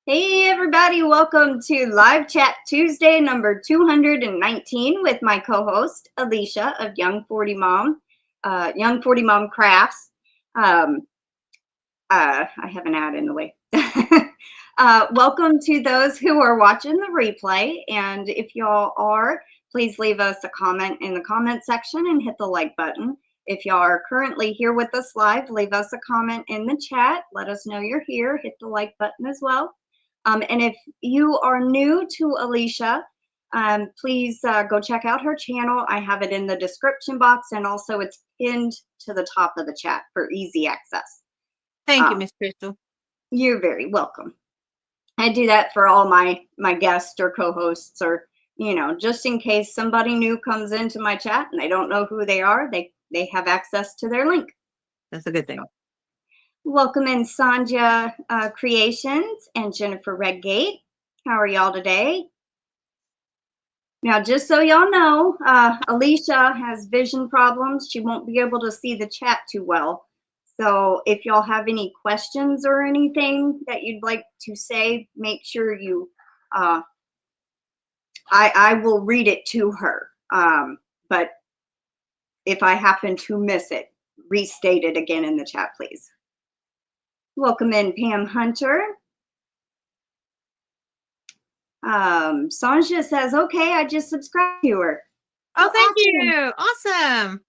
Hey everybody, welcome to Live Chat Tuesday number 219 with my co-host Alishia of Young 40 Mom, Young 40 Mom Crafts. I have an ad in the way. Welcome to those who are watching the replay, and if y'all are, please leave us a comment in the comment section and hit the like button. If y'all are currently here with us live, leave us a comment in the chat. Let us know you're here. Hit the like button as well. And if you are new to Alishia, please go check out her channel. I have it in the description box, and also it's pinned to the top of the chat for easy access. Thank you, Miss Crystal. You're very welcome. I do that for all my guests or co-hosts, or just in case somebody new comes into my chat and they don't know who they are, they have access to their link. That's a good thing. Welcome in Sandhya Creations and Jennifer Redgate. How are y'all today? Now, just so y'all know, Alishia has vision problems. She won't be able to see the chat too well. So if y'all have any questions or anything that you'd like to say, make sure you, I will read it to her. But if I happen to miss it, restate it again in the chat, please. Welcome in Pam Hunter. Sanja says, okay, I just subscribed to her. Oh, thank you. Awesome.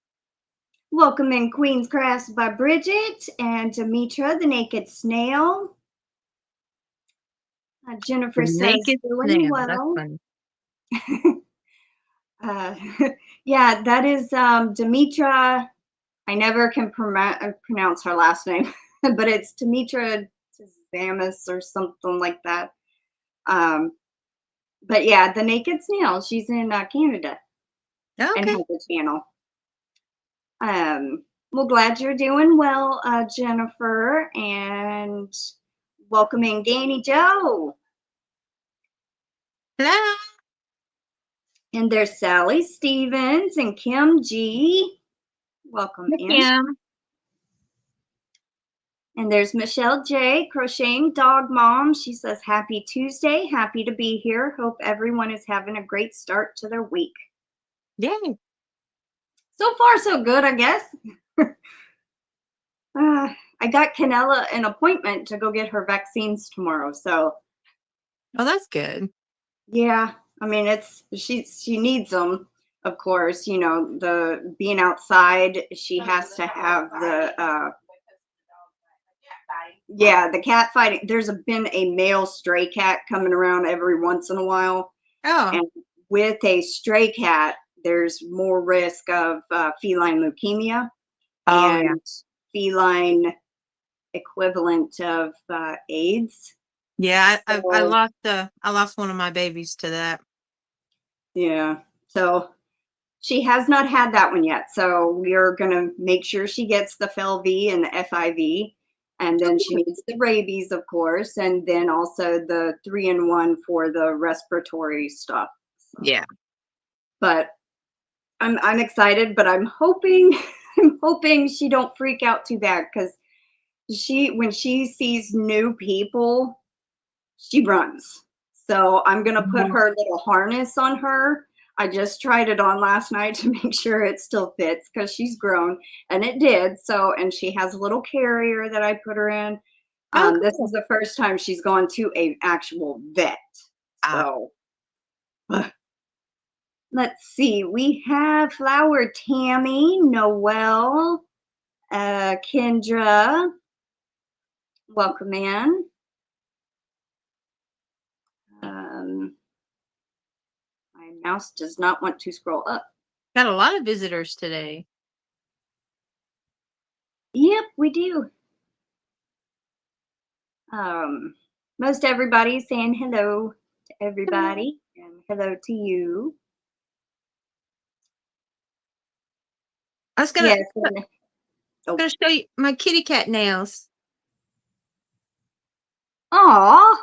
Welcome in Queen's Crafts by Bridget and Demetra, the Naked Snail. Jennifer says, doing well. Yeah, that is Demetra. I never can pronounce her last name, but it's Demetra Zamis or something like that. But yeah, the Naked Snail. She's in Canada. Okay. And has a channel. Well, glad you're doing well, Jennifer, and welcoming GanniJo. Hello. And there's Sally Stevens and KimG. Welcome in. Kim. And there's MichelleJ, CrochetingDogMom. She says, happy Tuesday. Happy to be here. Hope everyone is having a great start to their week. Yay. So far, so good, I guess. I got Canella an appointment to go get her vaccines tomorrow, so. Oh, that's good. Yeah, I mean, she needs them, of course. The being outside, she has to have the the cat fighting. There's been a male stray cat coming around every once in a while. Oh. And with a stray cat, there's more risk of feline leukemia and feline equivalent of AIDS. Yeah, I lost one of my babies to that. Yeah, so she has not had that one yet. So we're gonna make sure she gets the FELV and the FIV, and then she needs the rabies, of course, and then also the 3-in-1 for the respiratory stuff. So. Yeah. But I'm excited, but I'm hoping she don't freak out too bad, because when she sees new people, she runs. So I'm gonna put her little harness on her. I just tried it on last night to make sure it still fits, because she's grown, and it did. So, and she has a little carrier that I put her in. Cool. This is the first time she's gone to an actual vet. So let's see. We have Flower Tammy, Noelle, Kendra. Welcome in. My mouse does not want to scroll up. Got a lot of visitors today. Yep, we do. Most everybody's saying hello to everybody, and hello to you. I was gonna show you my kitty cat nails. Aw,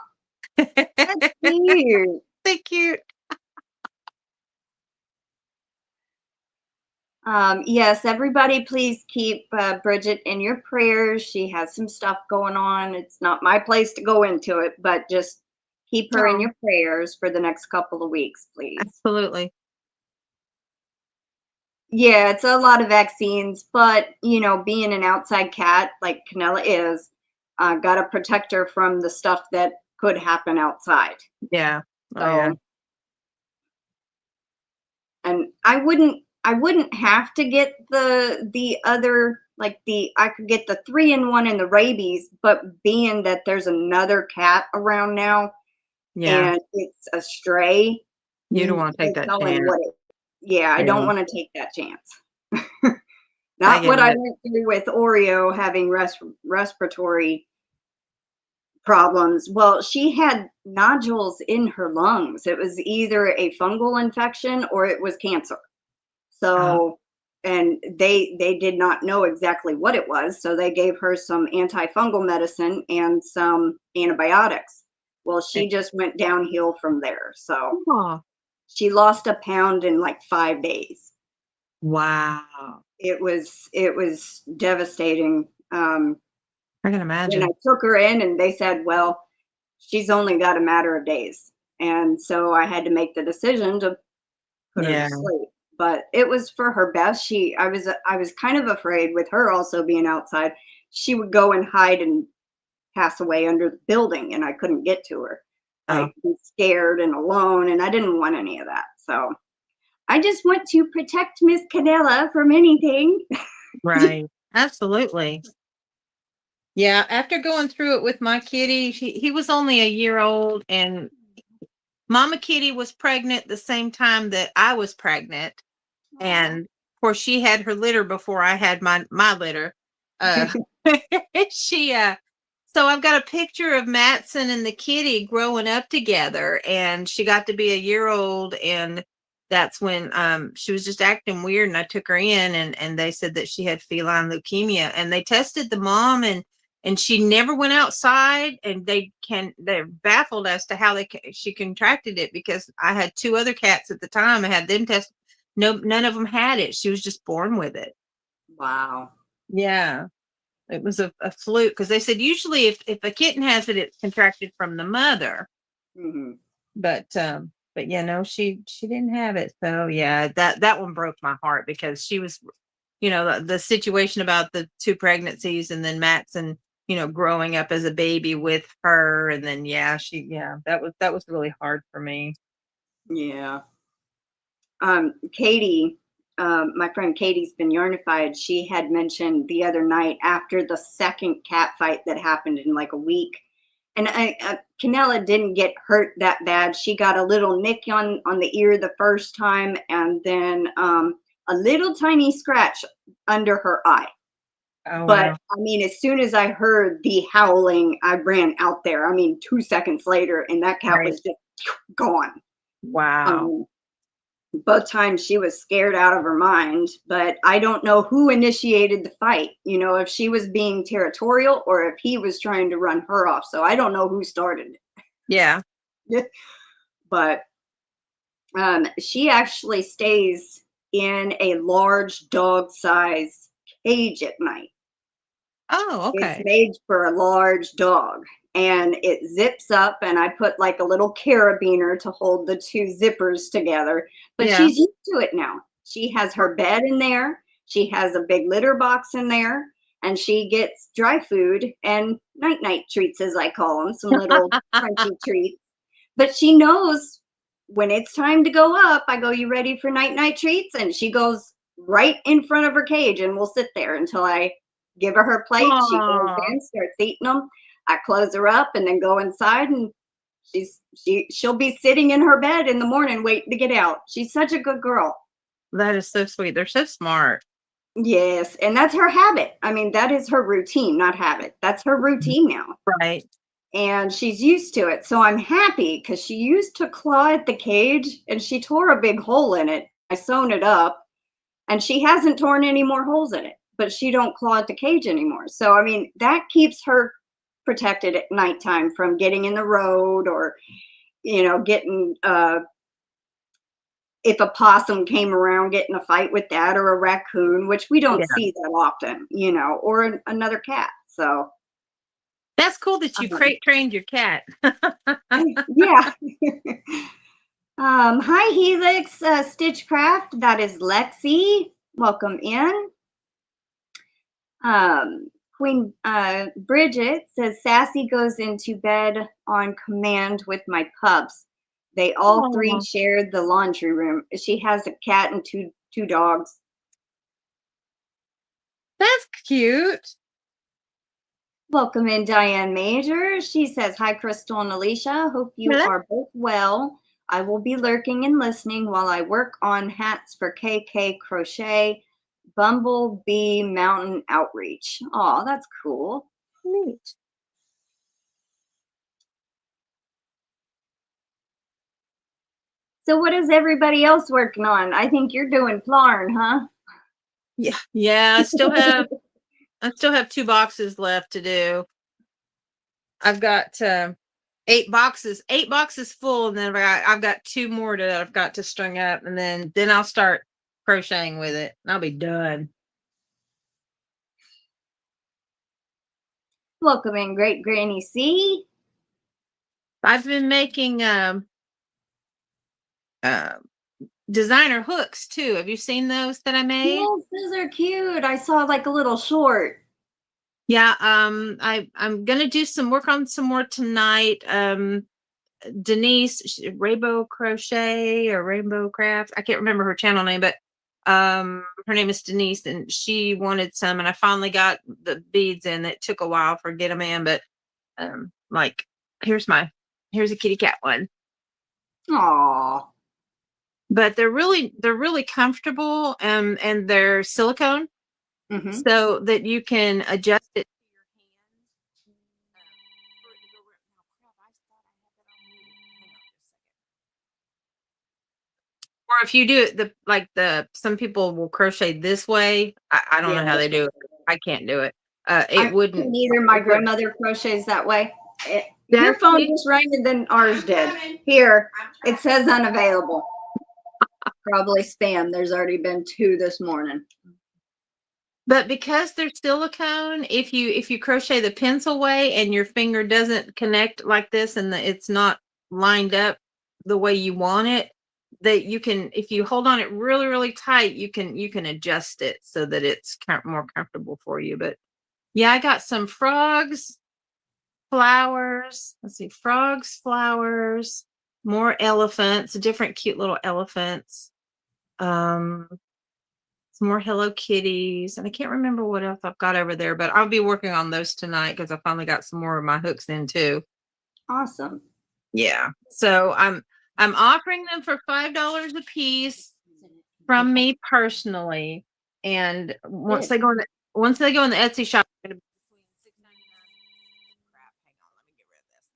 that's cute. They're cute. Yes, everybody, please keep Bridget in your prayers. She has some stuff going on. It's not my place to go into it, but just keep her in Oh, your prayers for the next couple of weeks, please. absolutely. Yeah, it's a lot of vaccines, but being an outside cat like Canella is, gotta protect her from the stuff that could happen outside. Yeah. Oh, yeah. So, and I wouldn't have to get the other, like, I could get the 3-in-1 and the rabies, but being that there's another cat around now Yeah. and it's a stray, You don't want to take no that telling chance. what it. Yeah, I don't Yeah. want to take that chance. I Not get what I it. went through with Oreo having respiratory problems. Well, she had nodules in her lungs. It was either a fungal infection or it was cancer. Uh, So, and they did not know exactly what it was, so they gave her some antifungal medicine and some antibiotics. Well, she just went downhill from there. So oh, she lost a pound in like 5 days. wow. It was devastating. I can When I imagine. took her in and they said, well, she's only got a matter of days. And so I had to make the decision to put her to Yeah. sleep. But it was for her best. I was kind of afraid with her also being outside. She would go and hide and pass away under the building and I couldn't get to her. Oh, Like, be scared and alone, and I didn't want any of that. So I just want to protect Miss Canella from anything. right. Absolutely. Yeah. After going through it with my kitty, he was only a year old, and Mama Kitty was pregnant the same time that I was pregnant. And of course she had her litter before I had my litter. Uh she so I've got a picture of Matson and the kitty growing up together, and she got to be a year old, and that's when she was just acting weird, and I took her in, and they said that she had feline leukemia, and they tested the mom, and she never went outside, and they're baffled as to how she contracted it, because I had 2 other cats at the time. I had them tested. No, none of them had it. She was just born with it. Wow. Yeah. It was a fluke, because they said usually if a kitten has it, it's contracted from the mother. Hmm. But yeah, no, she didn't have it. So yeah, that one broke my heart, because she was, the situation about the 2 pregnancies, and then Matson, growing up as a baby with her, and then that was really hard for me. Yeah. Katie, my friend Katie's been yarnified. She had mentioned the other night after the second cat fight that happened in like a week, and Canella didn't get hurt that bad. She got a little nick on the ear the first time, and then a little tiny scratch under her eye. Oh But wow. I mean, as soon as I heard the howling, I ran out there. I mean, 2 seconds later, and that cat Right. was just gone. Wow. Um, both times she was scared out of her mind, but I don't know who initiated the fight, if she was being territorial or if he was trying to run her off. So I don't know who started Yeah. it. But she actually stays in a large dog size cage at night. Oh, It's okay. made for a large dog, and it zips up, and I put like a little carabiner to hold the 2 zippers together, but Yeah. she's used to it now. She has her bed in there, she has a big litter box in there, and she gets dry food and night-night treats, as I call them, some little crunchy treats. But she knows when it's time to go up, I go, "You ready for night-night treats?" And she goes right in front of her cage and will sit there until I give her her plate. She goes Aw. in, starts eating them. I close her up and then go inside, and she'll be sitting in her bed in the morning waiting to get out. She's such a good girl. That is so sweet. They're so smart. Yes, and that's her habit. I mean, that is her routine, not habit. That's her Mhm. routine now. Right. And she's used to it. So I'm happy because she used to claw at the cage and she tore a big hole in it. I sewn it up and she hasn't torn any more holes in it, but she don't claw at the cage anymore. So I mean, that keeps her protected at nighttime from getting in the road or getting if a possum came around, get in a fight with that, or a raccoon, which we don't Yeah. see that often, you know, or another cat. So That's cool that you crate trained your cat. yeah. Hi, Helix Stitchcraft. That is Lexi. Welcome in. Queen Bridget says Sassy goes into bed on command with my pups. They all three Aw. shared the laundry room. She has a cat and two dogs. That's cute. Welcome in, Diane Major. She says, hi, Crystal and Alicia. Hope you Yeah, are both well. I will be lurking and listening while I work on hats for KK Crochet Bumblebee Mountain Outreach. Oh, that's cool. neat. So what is everybody else working on? I think you're doing Plarn, huh? Yeah. I still have 2 boxes left to do. I've got 8 boxes full, and then I've got 2 more that I've got to string up, and then I'll start crocheting with it, and I'll be done. Welcome in, Great Granny C. I've been making designer hooks too. Have you seen those that I made? Yes, those are cute. I saw like a little short. Yeah, I'm gonna do some work on some more tonight. Denise Rainbow Crochet or Rainbow Craft. I can't remember her channel name, but her name is Denise, and she wanted some, and I finally got the beads in. It took a while for get them in, but like here's a kitty cat one. Aw. But they're really comfortable, and they're silicone, Mm-hmm. so that you can adjust it to your hand. For it to go right now. Crap, I thought I had that on mute. Hang on just a second. Or if you do it some people will crochet this way. I don't know how Yeah. they do it. I can't do it. I It wouldn't. neither. My It would. grandmother crochets that way. Does Your phone she? just rang and then ours did. Here, it says unavailable. Probably spam. There's already been 2 this morning. But because they're silicone, if you crochet the pencil way and your finger doesn't connect like this, and it's not lined up the way you want it, that you can, if you hold on it really tight, you can adjust it so that it's more comfortable for you. But yeah, I got some frogs, flowers. Let's see, frogs, flowers, more elephants, different cute little elephants. Some more Hello Kitties, and I can't remember what else I've got over there, but I'll be working on those tonight because I finally got some more of my hooks in too. Awesome. Yeah, so I'm offering them for $5 a piece from me personally, and once they go in the Etsy shop, it's going to be between $6.99. Crap, hang on, let me get rid of this.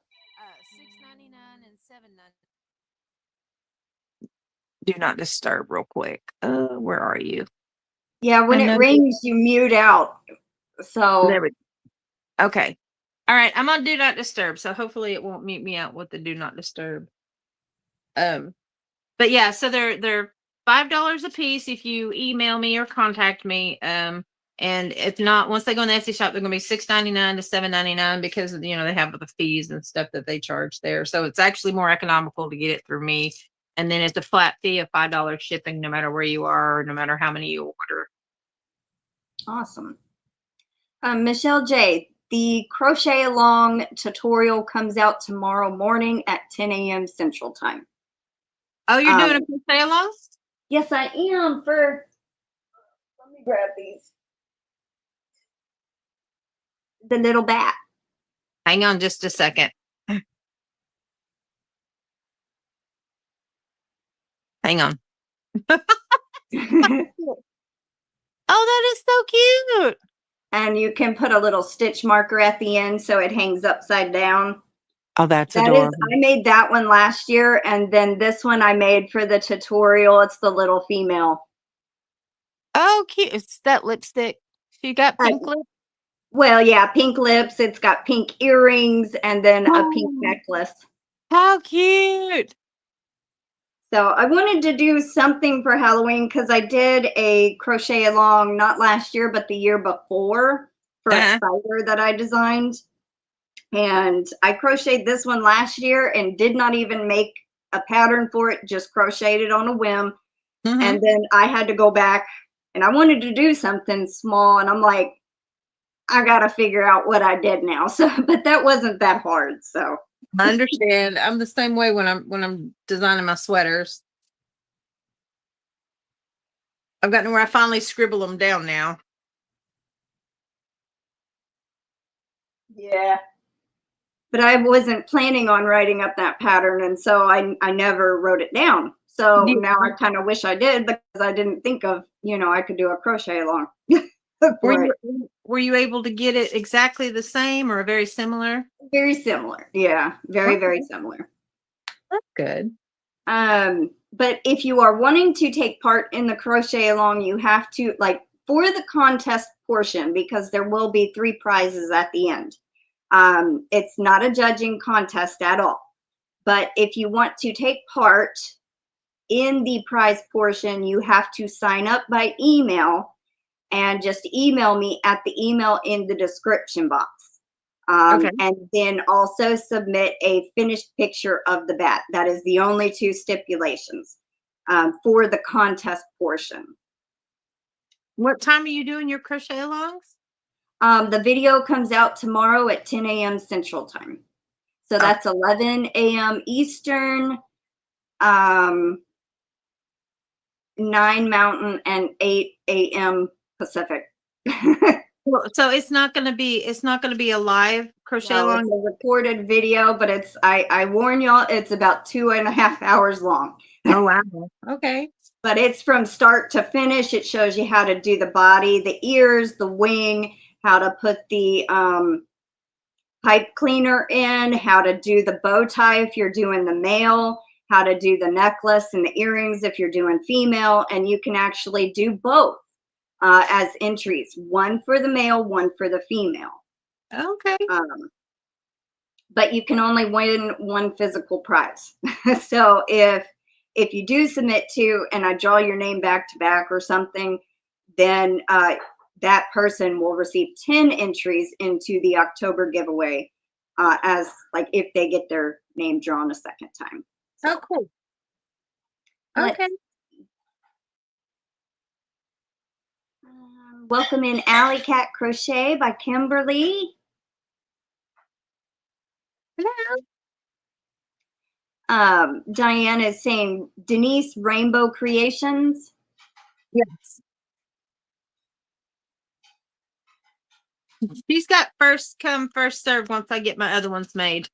$6.99 and $7.99. Do not disturb, real quick. Where are you? Yeah, when it rings, you mute out. So there we go. Okay. All right. I'm on do not disturb, so hopefully it won't mute me out with the do not disturb. But yeah, so they're $5 a piece if you email me or contact me. And if not, once they go in the Etsy shop, they're gonna be $6.99 to $7.99 because they have the fees and stuff that they charge there. So it's actually more economical to get it through me. And then it's a flat fee of $5 shipping, no matter where you are, or no matter how many you order. awesome. MichelleJ, the crochet along tutorial comes out tomorrow morning at 10 a.m. Central Time. Oh, you're doing a crochet along? Yes, I am. Let me grab these. The little bat. Hang on just a second. Hang on. Oh, that is so cute. And you can put a little stitch marker at the end so it hangs upside down. Oh, that's adorable. I made that one last year, and then this one I made for the tutorial. It's the little female. Oh, cute. It's that lipstick. She got pink lips? Well, yeah, pink lips. It's got pink earrings and then a pink necklace. How cute. So I wanted to do something for Halloween because I did a crochet along, not last year, but the year before for a spider that I designed. And I crocheted this one last year and did not even make a pattern for it, just crocheted it on a whim. And then I had to go back and I wanted to do something small. And I'm like, I got to figure out what I did now. So, but that wasn't that hard. So I understand. I'm the same way when I'm designing my sweaters. I've gotten where I finally scribble them down now. Yeah. But I wasn't planning on writing up that pattern. And so I never wrote it down. So now I kind of wish I did because I didn't think of, I could do a crochet along. Were you able to get it exactly the same or very similar? Very similar. Yeah. Very, very similar. That's good. But if you are wanting to take part in the crochet along, you have to, like, for the contest portion, because there will be 3 prizes at the end. It's not a judging contest at all. But if you want to take part in the prize portion, you have to sign up by email and just email me at the email in the description box. And then also submit a finished picture of the bat. That is the only 2 stipulations for the contest portion. What time are you doing your crochet alongs? The video comes out tomorrow at 10 a.m. Central Time. So that's 11 a.m. Eastern, 9 Mountain, and 8 a.m. Pacific. So it's not going to be a live crochet along. It's a recorded video, but it's I warn y'all, it's about 2.5 hours long. Oh wow. Okay. But it's from start to finish. It shows you how to do the body, the ears, the wing, how to put the pipe cleaner in, how to do the bow tie if you're doing the male, how to do the necklace and the earrings if you're doing female, and you can actually do both as entries, one for the male, one for the female. Okay. But you can only win 1 physical prize. So if you do submit 2 and I draw your name back to back or something, then that person will receive 10 entries into the October giveaway as like if they get their name drawn a second time. So, cool. Okay. Welcome in Alley Cat Crochet by Kimberly. Hello. Diane is saying Denise Rainbow Creations. Yes. She's got first come, first serve once I get my other ones made.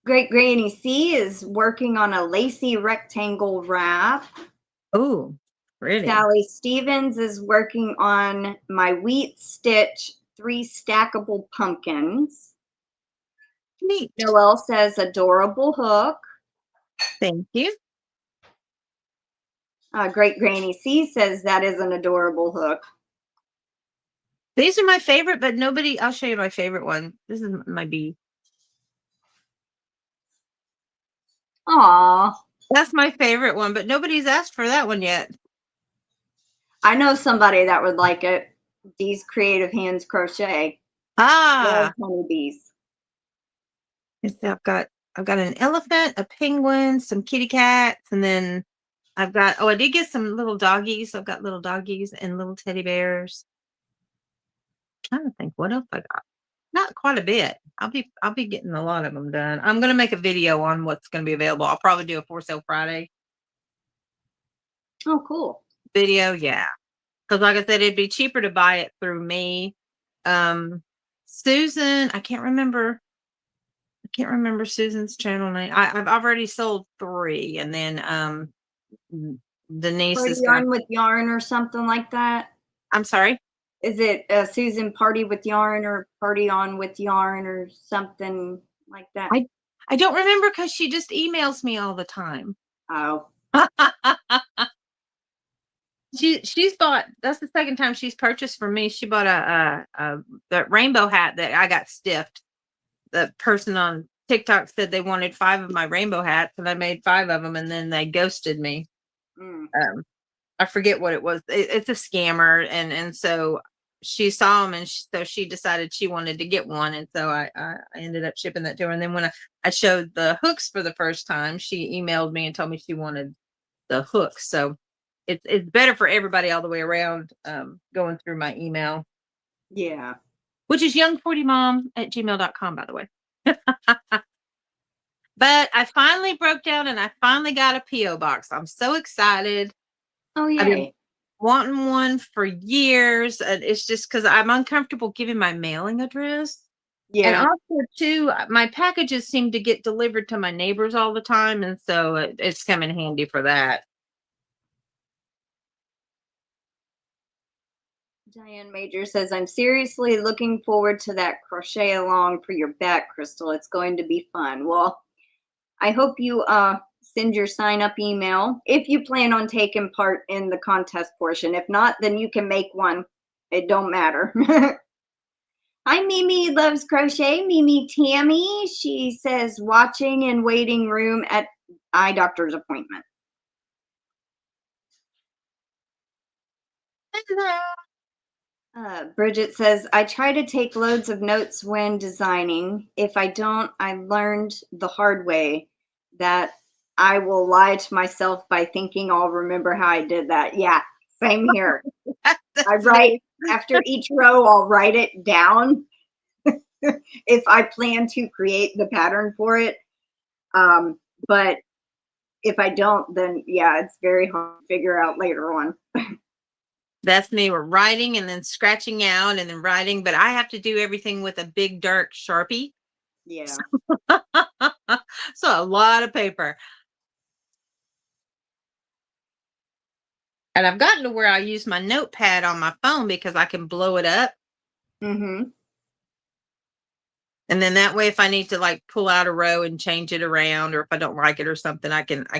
Great Granny C is working on a lacy rectangle wrap. Oh, pretty. Sally Stevens is working on my wheat stitch 3 stackable pumpkins. Neat. Noelle says adorable hook. Thank you. Great Granny C says that is an adorable hook. These are my favorite, but nobody, I'll show you my favorite one. This is my bee. Aw. That's my favorite one, but nobody's asked for that one yet. I know somebody that would like it. Dee'sCreativeHand'sCrochet. Honeybees. I've got an elephant, a penguin, some kitty cats, and then I've got, I did get some little doggies. I've got little doggies and little teddy bears. I'm trying to think what else I got. Not quite a bit. I'll be getting a lot of them done. I'm gonna make a video on what's gonna be available. I'll probably do a for sale Friday. Oh, cool. Video, yeah. Because like I said, it'd be cheaper to buy it through me. Susan, I can't remember Susan's channel name. I've already sold 3, and then Denise is Yarn with Yarn or something like that. I'm sorry. Is it Susan Party with Yarn or Party On with Yarn or something like that? I don't remember because she just emails me all the time. Oh. She's bought, that's the second time she's purchased from me. She bought the rainbow hat that I got stiffed. The person on TikTok said they wanted 5 of my rainbow hats, and I made 5 of them, and then they ghosted me. I forget what it was. It's a scammer, and so she saw them, and so she decided she wanted to get one, and so I ended up shipping that to her. And then when I showed the hooks for the first time, she emailed me and told me she wanted the hooks. So it's better for everybody all the way around, going through my email. Yeah. Which is young40mom@gmail.com, by the way. But I finally broke down and I finally got a P.O. box. I'm so excited. Oh, I've been yay. wanting one for years. And it's just because I'm uncomfortable giving my mailing address. And Yeah. also, too, my packages seem to get delivered to my neighbors all the time. And so it's come in handy for that. Diane Major says, I'm seriously looking forward to that crochet along for your back, Crystal. It's going to be fun. Well, I hope you send your sign up email if you plan on taking part in the contest portion. If not, then you can make one. It don't matter. Hi, Mimi Loves Crochet. Mimi Tammy. She says, watching in waiting room at eye doctor's appointment. Bridget says, I try to take loads of notes when designing. If I don't, I learned the hard way that I will lie to myself by thinking I'll remember how I did that. Yeah, same here. I write after each row, I'll write it down if I plan to create the pattern for it. But if I don't, then yeah, it's very hard to figure out later on. That's me. We're writing and then scratching out and then writing, but I have to do everything with a big dark Sharpie. Yeah. So a lot of paper. And I've gotten to where I use my notepad on my phone because I can blow it up. Mm-hmm. And then that way, if I need to like pull out a row and change it around, or if I don't like it or something, I can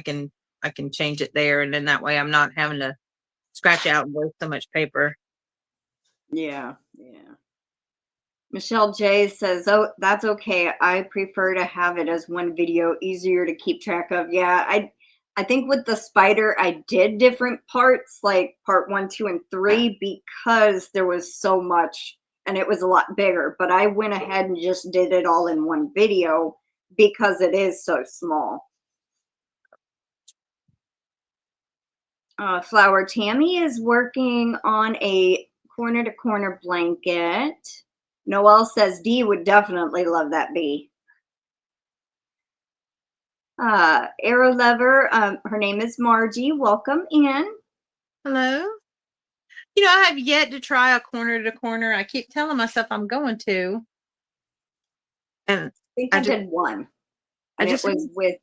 change it there. And then that way I'm not having to scratch out and waste so much paper. Yeah, yeah. MichelleJ says, oh, that's okay. I prefer to have it as one video, easier to keep track of. Yeah, I think with the spider, I did different parts, like part 1, 2, and 3, because there was so much and it was a lot bigger. But I went ahead and just did it all in one video because it is so small. Flower Tammy is working on a corner to corner blanket. Noelle says Dee would definitely love that bee. Arrow Lover, her name is Margie. Welcome in. Hello. You know, I have yet to try a corner to corner. I keep telling myself I'm going to. And I think I did one. And it was with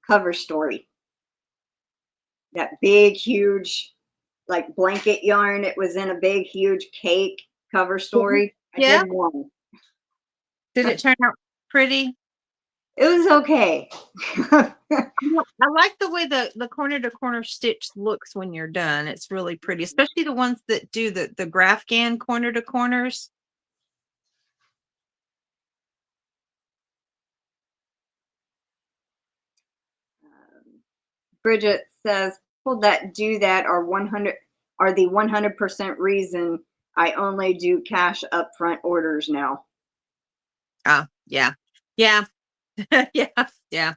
Cover Story. That big, huge, like blanket yarn. It was in a big, huge cake Cover Story. Yeah. I did one. Did it turn out pretty? It was okay. I like the way the corner to corner stitch looks when you're done. It's really pretty, especially the ones that do the graph gan corner to corners. Bridget says people that do that are the 100% reason I only do cash upfront orders now. Oh, yeah. Yeah. Yeah.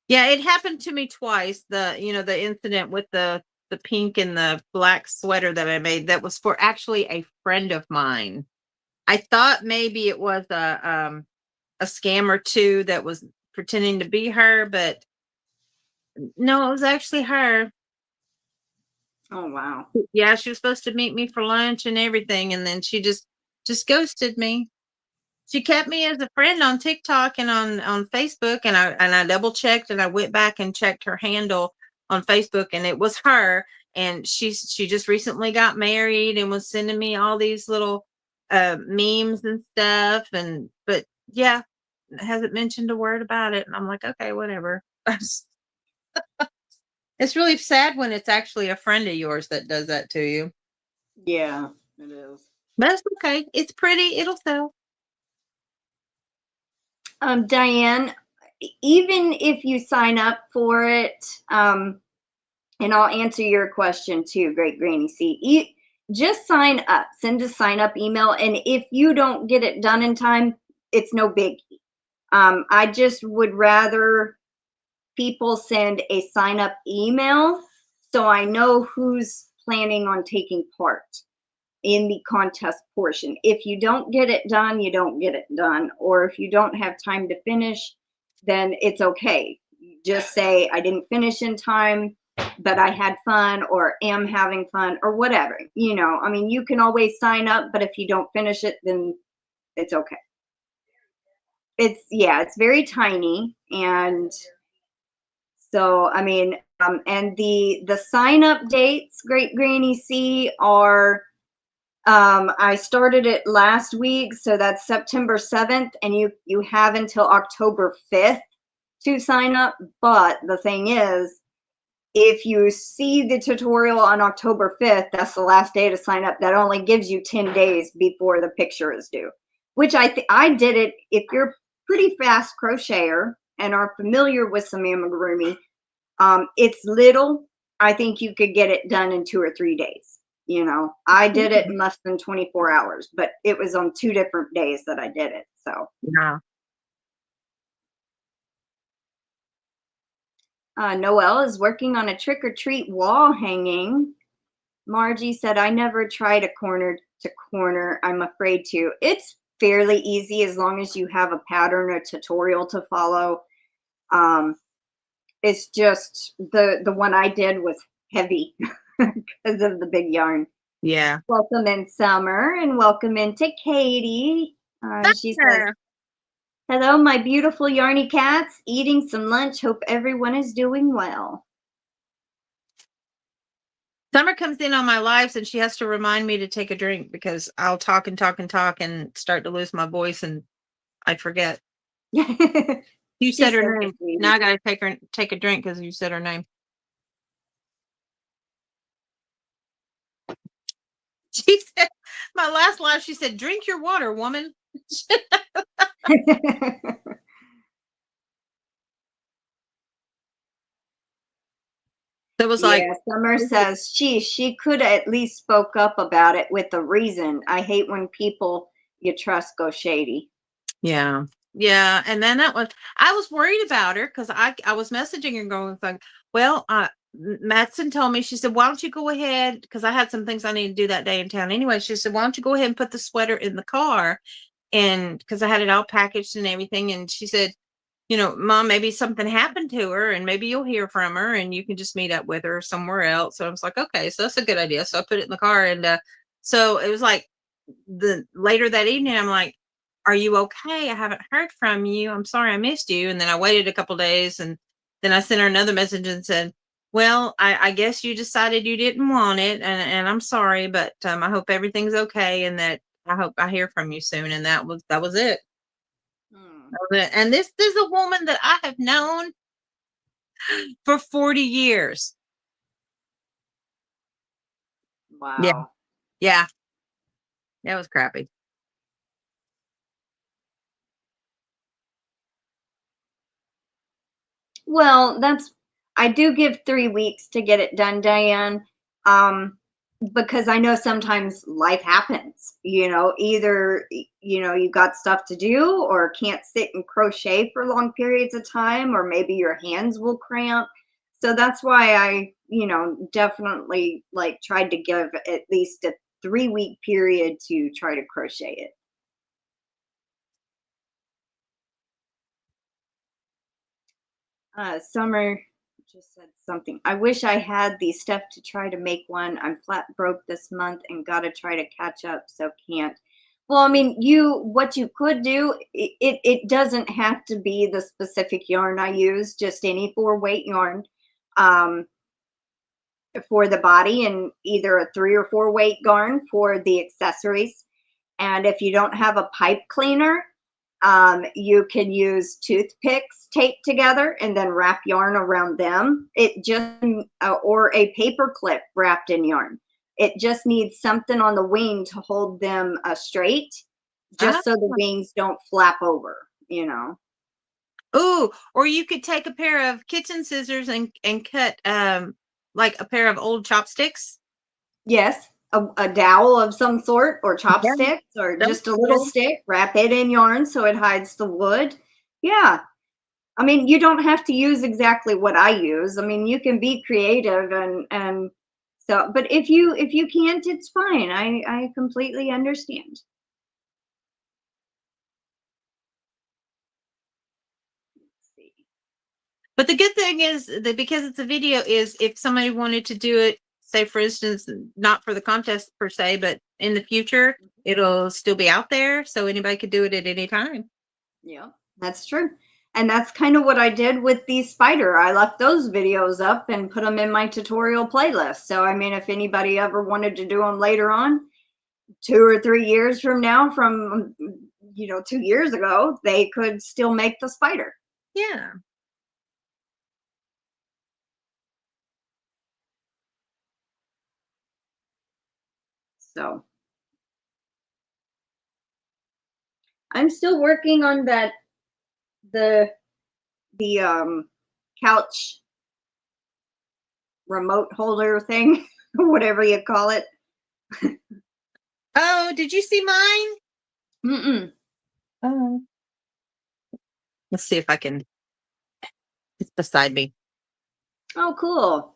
Yeah, it happened to me twice. The incident with the pink and the black sweater that I made, that was for actually a friend of mine. I thought maybe it was a scam or two that was pretending to be her, but no, it was actually her. Oh, wow. Yeah, she was supposed to meet me for lunch and everything, and then she just ghosted me. She kept me as a friend on TikTok and on Facebook, and I double checked, and I went back and checked her handle on Facebook, and it was her. And she just recently got married and was sending me all these little memes and stuff. But yeah, hasn't mentioned a word about it, and I'm like, okay, whatever. It's really sad when it's actually a friend of yours that does that to you. Yeah, it is. But it's okay. It's pretty. It'll sell. Diane, even if you sign up for it, and I'll answer your question too, Great Granny C. Just sign up, send a sign up email. And if you don't get it done in time, it's no biggie. I just would rather people send a sign up email so I know who's planning on taking part in the contest portion. If you don't get it done, you don't get it done. Or if you don't have time to finish, then it's okay. Just say, I didn't finish in time, but I had fun or am having fun or whatever. You know, I mean, you can always sign up, but if you don't finish it, then it's okay. It's very tiny. And so, I mean, and the sign up dates, Great Granny C, are, I started it last week, so that's September 7th, and you have until October 5th to sign up. But the thing is, if you see the tutorial on October 5th, that's the last day to sign up. That only gives you 10 days before the picture is due, which I did it. If you're a pretty fast crocheter and are familiar with some amigurumi, it's little. I think you could get it done in 2 or 3 days. You know, I did it in less than 24 hours, but it was on 2 different days that I did it. So, Yeah. Noelle is working on a trick or treat wall hanging. Margie said, I never tried a corner to corner. I'm afraid to. It's fairly easy as long as you have a pattern or tutorial to follow. It's just the one I did was heavy because of the big yarn. Yeah. Welcome in, Summer, and welcome into Katie. She says, hello, my beautiful Yarny cats. Eating some lunch. Hope everyone is doing well. Summer comes in on my lives and she has to remind me to take a drink because I'll talk and talk and talk and start to lose my voice and I forget. You said her name. Now I gotta take a drink because you said her name. She said my last line, she said, drink your water, woman. That was like, Summer says she could have at least spoke up about it with a reason. I hate when people you trust go shady. Yeah. And then I was worried about her because I was messaging her going like, well, Matson told me, she said, why don't you go ahead? Because I had some things I need to do that day in town anyway. She said, why don't you go ahead and put the sweater in the car? And because I had it all packaged and everything. And she said, you know, Mom, maybe something happened to her and maybe you'll hear from her and you can just meet up with her somewhere else. So I was like, okay, so that's a good idea. So I put it in the car. And so it was like later that evening, I'm like, are you okay? I haven't heard from you. I'm sorry I missed you. And then I waited a couple days and then I sent her another message and said, well, I guess you decided you didn't want it. And I'm sorry, but I hope everything's okay. And that I hope I hear from you soon. And that was it. And this is a woman that I have known for 40 years. Wow. Yeah. That was crappy. Well, I do give 3 weeks to get it done, Diane. Because I know sometimes life happens, you know, either, you know, you got stuff to do or can't sit and crochet for long periods of time, or maybe your hands will cramp. So that's why I, you know, definitely like tried to give at least a 3-week period to try to crochet it. Summer just said something. I wish I had the stuff to try to make one. I'm flat broke this month and got to try to catch up, so can't. Well, I mean, what you could do, it doesn't have to be the specific yarn I use, just any 4-weight yarn for the body, and either a 3 or 4-weight yarn for the accessories. And if you don't have a pipe cleaner, you can use toothpicks taped together and then wrap yarn around them. Or a paper clip wrapped in yarn. It just needs something on the wing to hold them straight, just so the wings don't flap over, you know. Ooh, or you could take a pair of kitchen scissors and cut like a pair of old chopsticks. Yes, a dowel of some sort, or Yeah, chopsticks, or those just a little good. stick, wrap it in yarn so it hides the wood. Yeah. I mean, you don't have to use exactly what I use. I mean, you can be creative and so, but if you can't, it's fine. I completely understand. Let's see. But the good thing is that because it's a video, is if somebody wanted to do it, say for instance, not for the contest per se, but in the future, it'll still be out there, so anybody could do it at any time. Yeah, that's true. And that's kind of what I did with the spider. I left those videos up and put them in my tutorial playlist. So, I mean, if anybody ever wanted to do them later on, 2 or 3 years from now, from 2 years ago, they could still make the spider. Yeah. So I'm still working on the couch remote holder thing, whatever you call it. Oh, did you see mine? Mm-mm. Oh. Let's see if I can. It's beside me. Oh, cool.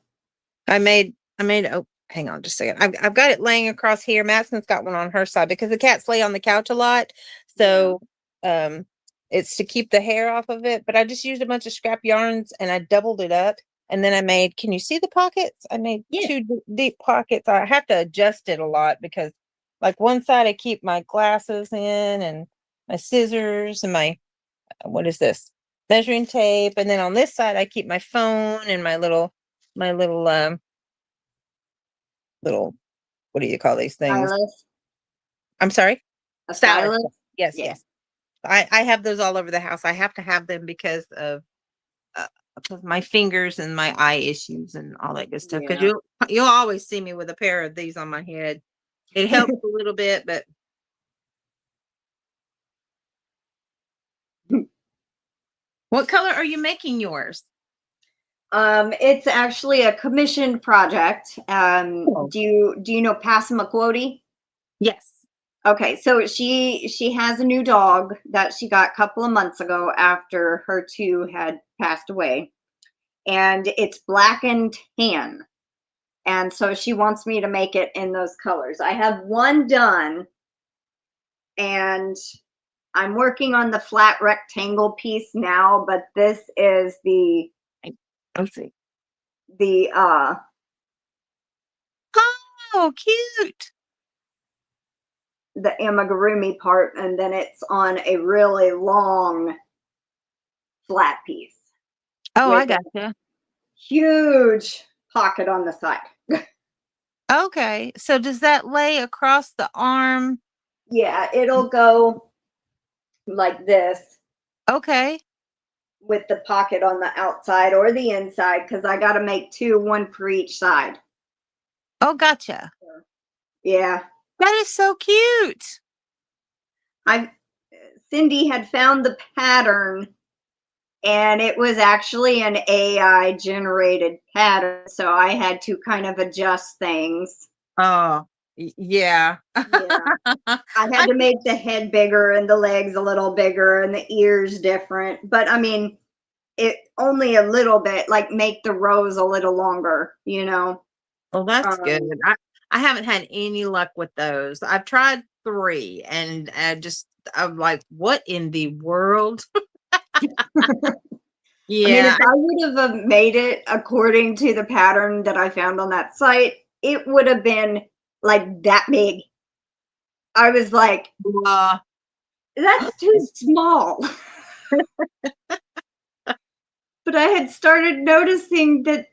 I made, oh, hang on just a second. I've got it laying across here. Madison's got one on her side because the cats lay on the couch a lot. So, it's to keep the hair off of it. But I just used a bunch of scrap yarns and I doubled it up. And then I made, can you see the pockets? I made Yeah. two deep pockets. I have to adjust it a lot because, like, one side I keep my glasses in and my scissors and my, what is this? Measuring tape. And then on this side, I keep my phone and my little, little, what do you call these things? Stylus. I'm sorry? A Stylus. stylus. Yes, Yeah. yes. I have those all over the house. I have to have them because of my fingers and my eye issues and all that good stuff. Because Yeah. you'll always see me with a pair of these on my head. It helps a little bit, but what color are you making yours? It's actually a commissioned project. Oh. Do you know Pam'sCraftyHeart? Yes. Okay, so she has a new dog that she got a couple of months ago after her two had passed away, and it's black and tan. And so she wants me to make it in those colors. I have one done, and I'm working on the flat rectangle piece now, but this is Let's see. the Oh, cute. the amigurumi part, and then it's on a really long flat piece Oh, I with a gotcha. huge pocket on the side. Okay. So does that lay across the arm? Yeah, it'll go like this Okay. with the pocket on the outside or the inside, because I got to make two, one for each side. Oh, gotcha. Yeah, That is so cute. Cindy had found the pattern, and it was actually an AI generated pattern, so I had to kind of adjust things. Oh, yeah. Yeah, I had to make the head bigger and the legs a little bigger and the ears different, but I mean, it only a little bit, like make the rows a little longer, you know. Well, that's good. Um, I haven't had any luck with those. I've tried 3 and I'm like, what in the world? I mean, if Yeah. I would have made it according to the pattern that I found on that site, it would have been like that big. I was like, Uh, that's too small. But I had started noticing that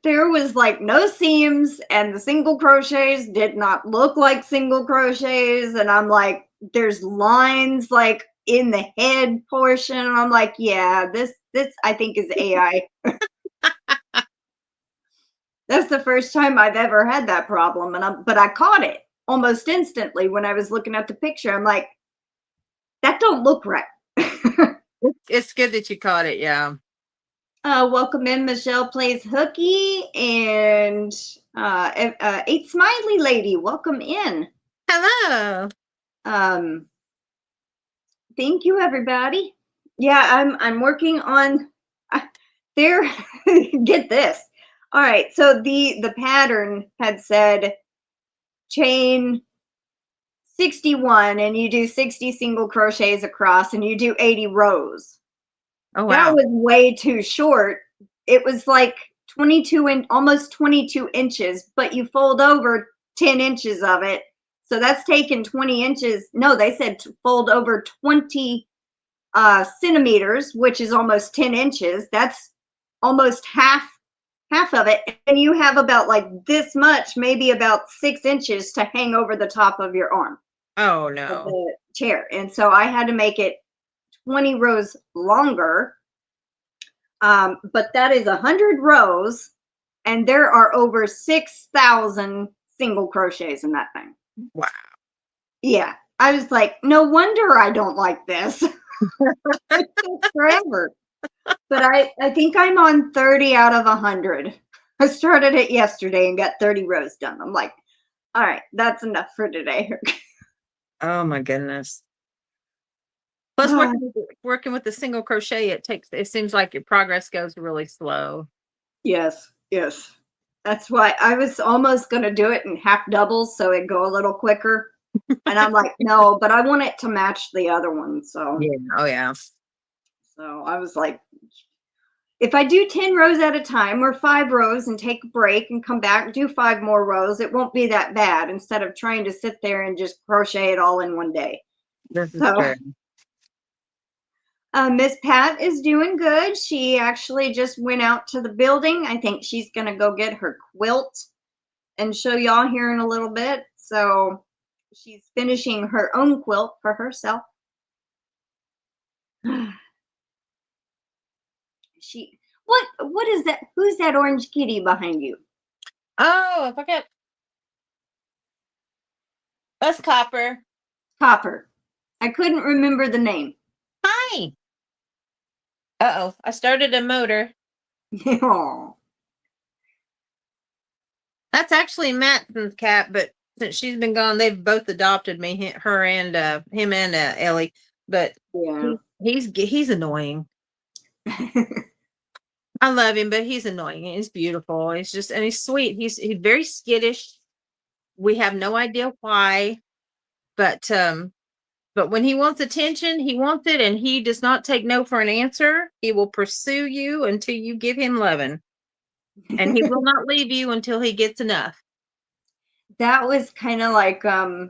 there was like no seams, and the single crochets did not look like single crochets, and I'm like, there's lines like in the head portion, and I'm like, yeah, this I think is AI. That's the first time I've ever had that problem, but I caught it almost instantly when I was looking at the picture. I'm like, that don't look right. It's good that you caught it. Yeah. Welcome in, Michelle Plays Hooky and 8 Smiley Lady. Welcome in. Hello. Thank you, everybody. Yeah, I'm working on there. Get this. All right, so the pattern had said chain 61, and you do 60 single crochets across, and you do 80 rows. Oh, That wow. was way too short. It was like 22 and almost 22 inches, but you fold over 10 inches of it. So that's taken 20 inches. No, they said to fold over 20 centimeters, which is almost 10 inches. That's almost half of it. And you have about like this much, maybe about 6 inches to hang over the top of your arm Oh, of no. the chair. And so I had to make it 20 rows longer. But that is 100 rows, and there are over 6,000 single crochets in that thing. Wow. Yeah, I was like, no wonder I don't like this. It took forever. But I think I'm on 30 out of 100. I started it yesterday and got 30 rows done. I'm like, all right, that's enough for today. Oh, my goodness. Plus, working with the single crochet, it seems like your progress goes really slow. Yes, yes. That's why I was almost going to do it in half doubles so it'd go a little quicker. And I'm like, no, but I want it to match the other one. So, Yeah. Oh, yeah. so I was like, if I do 10 rows at a time or 5 rows and take a break and come back, do 5 more rows, it won't be that bad instead of trying to sit there and just crochet it all in one day. This is So, true. Miss Pat is doing good. She actually just went out to the building. I think she's going to go get her quilt and show y'all here in a little bit. So she's finishing her own quilt for herself. What is that? Who's that orange kitty behind you? Oh, I forgot. That's Copper. Copper. I couldn't remember the name. Hi. Uh-oh, I started a motor. Oh. That's actually Matson's cat, but since she's been gone, they've both adopted me, him and Ellie. But Yeah. he's annoying. I love him, but he's annoying. He's beautiful. He's just, and he's sweet. He's very skittish. We have no idea why, but when he wants attention, he wants it, and he does not take no for an answer. He will pursue you until you give him loving, and he will not leave you until he gets enough. That was kind of like a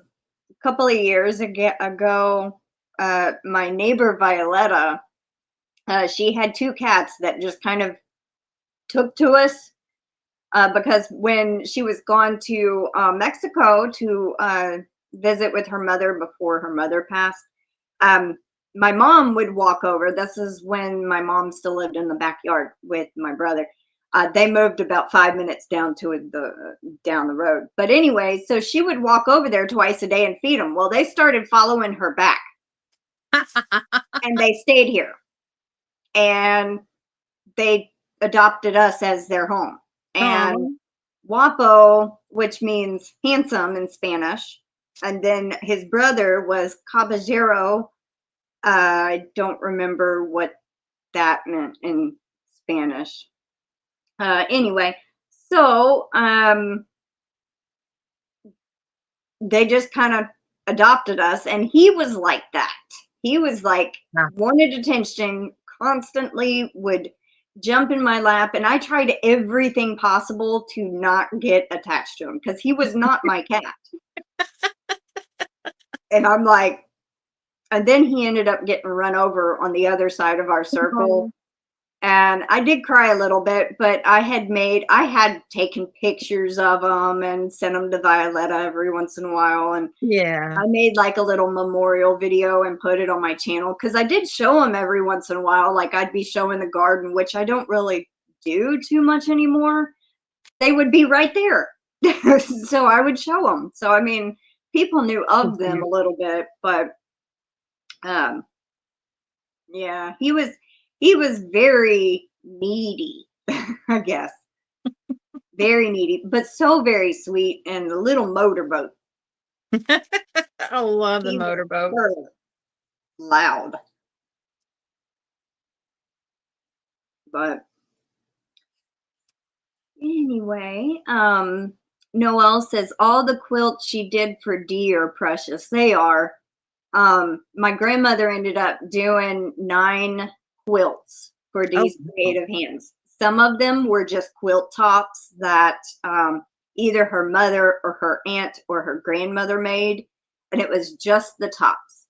couple of years ago. My neighbor Violetta, she had 2 cats that just kind of took to us because when she was gone to Mexico to visit with her mother before her mother passed, my mom would walk over. This is when my mom still lived in the backyard with my brother. They moved about 5 minutes down the road. But anyway, so she would walk over there twice a day and feed them. Well, they started following her back, and they stayed here, and they adopted us as their home. And Guapo, which means handsome in Spanish, and then his brother was Caballero. I don't remember what that meant in Spanish. Anyway, so they just kind of adopted us, and he was like that. He was like, wanted attention, constantly would jump in my lap, and I tried everything possible to not get attached to him because he was not my cat. And I'm like, and then he ended up getting run over on the other side of our circle. And I did cry a little bit, but I had taken pictures of them and sent them to Violetta every once in a while. And Yeah. I made like a little memorial video and put it on my channel because I did show them every once in a while. Like I'd be showing the garden, which I don't really do too much anymore. They would be right there. So I would show them. So, I mean, people knew of them a little bit, but Yeah, he was very needy, I guess. Very needy, but so very sweet and a little motorboat. I love the He was motorboat. purr loud. But anyway, Noelle says all the quilts she did for Dee are precious. They are. My grandmother ended up doing 9 quilts for Oh, Dee's Creative Hands. Some of them were just quilt tops that either her mother or her aunt or her grandmother made, and it was just the tops.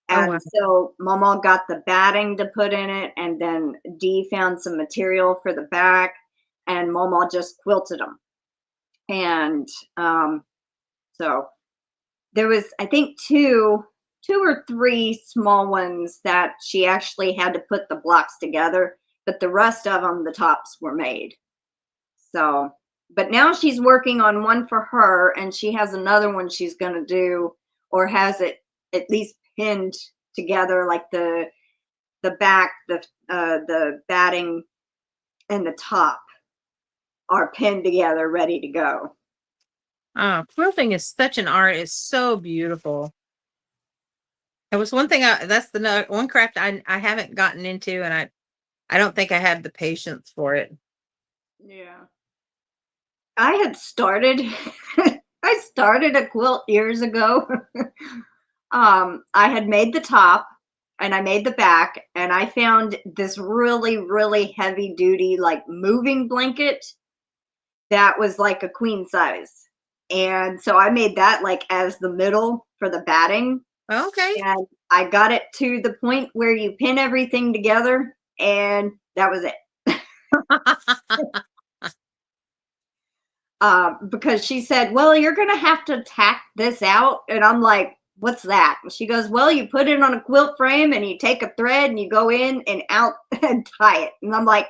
oh wow. And so Mama got the batting to put in it, and then Dee found some material for the back, and Mama just quilted them. And so there was, I think, two or three small ones that she actually had to put the blocks together, but the rest of them, the tops were made. So, but now she's working on one for her, and she has another one she's going to do, or has it at least pinned together, like the back, the batting, and the top are pinned together, ready to go. Quilting is such an art. It's so beautiful. It was one thing that's the one craft I haven't gotten into, and I don't think I have the patience for it. Yeah. I had started I started a quilt years ago. I had made the top and I made the back, and I found this really, really heavy duty, like, moving blanket that was like a queen size. And so I made that like as the middle for the batting. Okay. And I got it to the point where you pin everything together, and that was it. Because she said, "Well, you're gonna have to tack this out," and I'm like, "What's that?" And she goes, "Well, you put it on a quilt frame, and you take a thread, and you go in and out and tie it." And I'm like,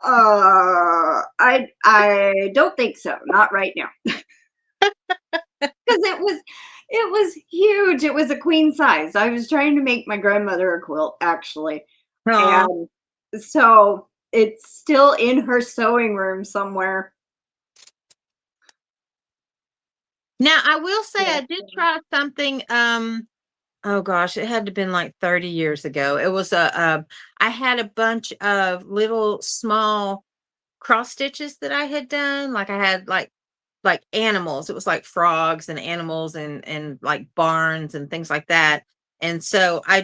I don't think so, not right now," because it was huge. It was a queen size. I was trying to make my grandmother a quilt, actually, Aw. and so it's still in her sewing room somewhere. Now I will say Yeah. I did try something. Oh gosh, it had to have been like 30 years ago. It was I had a bunch of little small cross stitches that I had done. Like I had like animals. It was like frogs and animals and like barns and things like that. And so I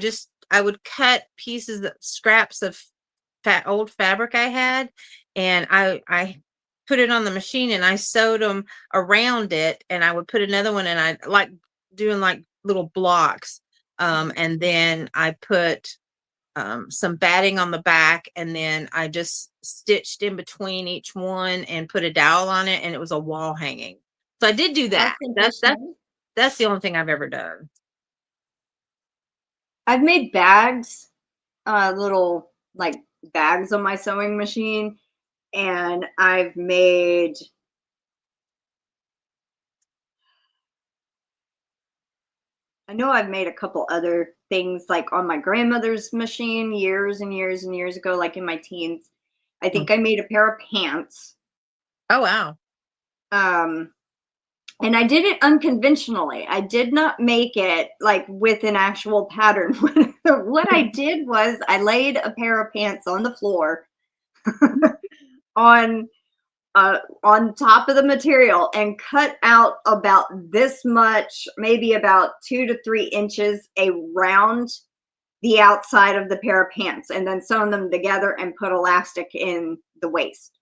would cut pieces of scraps of old fabric I had, and I put it on the machine and I sewed them around it, and I would put another one, and I like doing like little blocks. And then I put some batting on the back, and then I just stitched in between each one and put a dowel on it, and it was a wall hanging. So I did do That's that. interesting. That's the only thing I've ever done. I've made bags, little like bags on my sewing machine, and I know I've made a couple other things like on my grandmother's machine years and years and years ago, like in my teens. I Mm. think I made a pair of pants. Oh wow. Um, and I did it unconventionally. I did not make it like with an actual pattern. What I did was I laid a pair of pants on the floor on on top of the material and cut out about this much, maybe about 2 to 3 inches around the outside of the pair of pants, and then sewn them together and put elastic in the waist.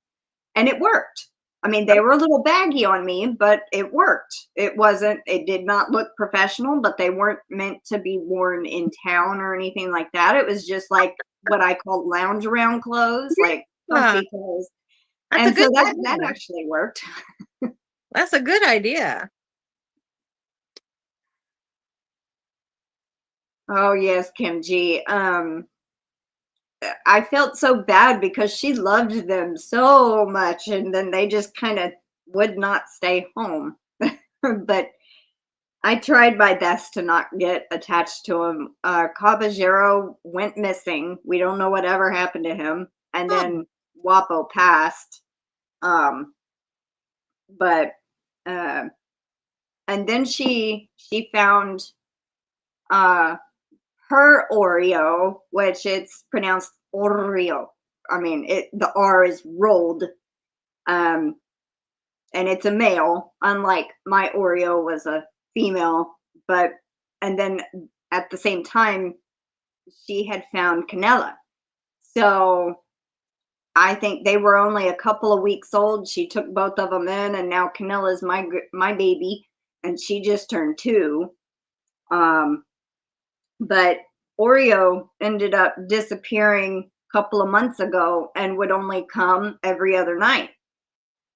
And it worked. I mean, they were a little baggy on me, but it worked. It did not look professional, but they weren't meant to be worn in town or anything like that. It was just like what I call lounge around clothes, like Yeah, comfy clothes. that's a And good so that idea. actually worked. That's a good idea. Oh yes, KimG. I felt so bad because she loved them so much, and then they just kind of would not stay home. But I tried my best to not get attached to him. Caballero went missing. We don't know whatever happened to him. And Oh, then Wapo passed. Um, but uh, and then she found uh her Oreo, which it's pronounced Oreo. I mean, the R is rolled. Um, and it's a male, unlike my Oreo was a female. But and then at the same time, she had found Canella. So I think they were only a couple of weeks old. She took both of them in, and now Canella's my baby, and she just turned 2. Um, but Oreo ended up disappearing a couple of months ago and would only come every other night.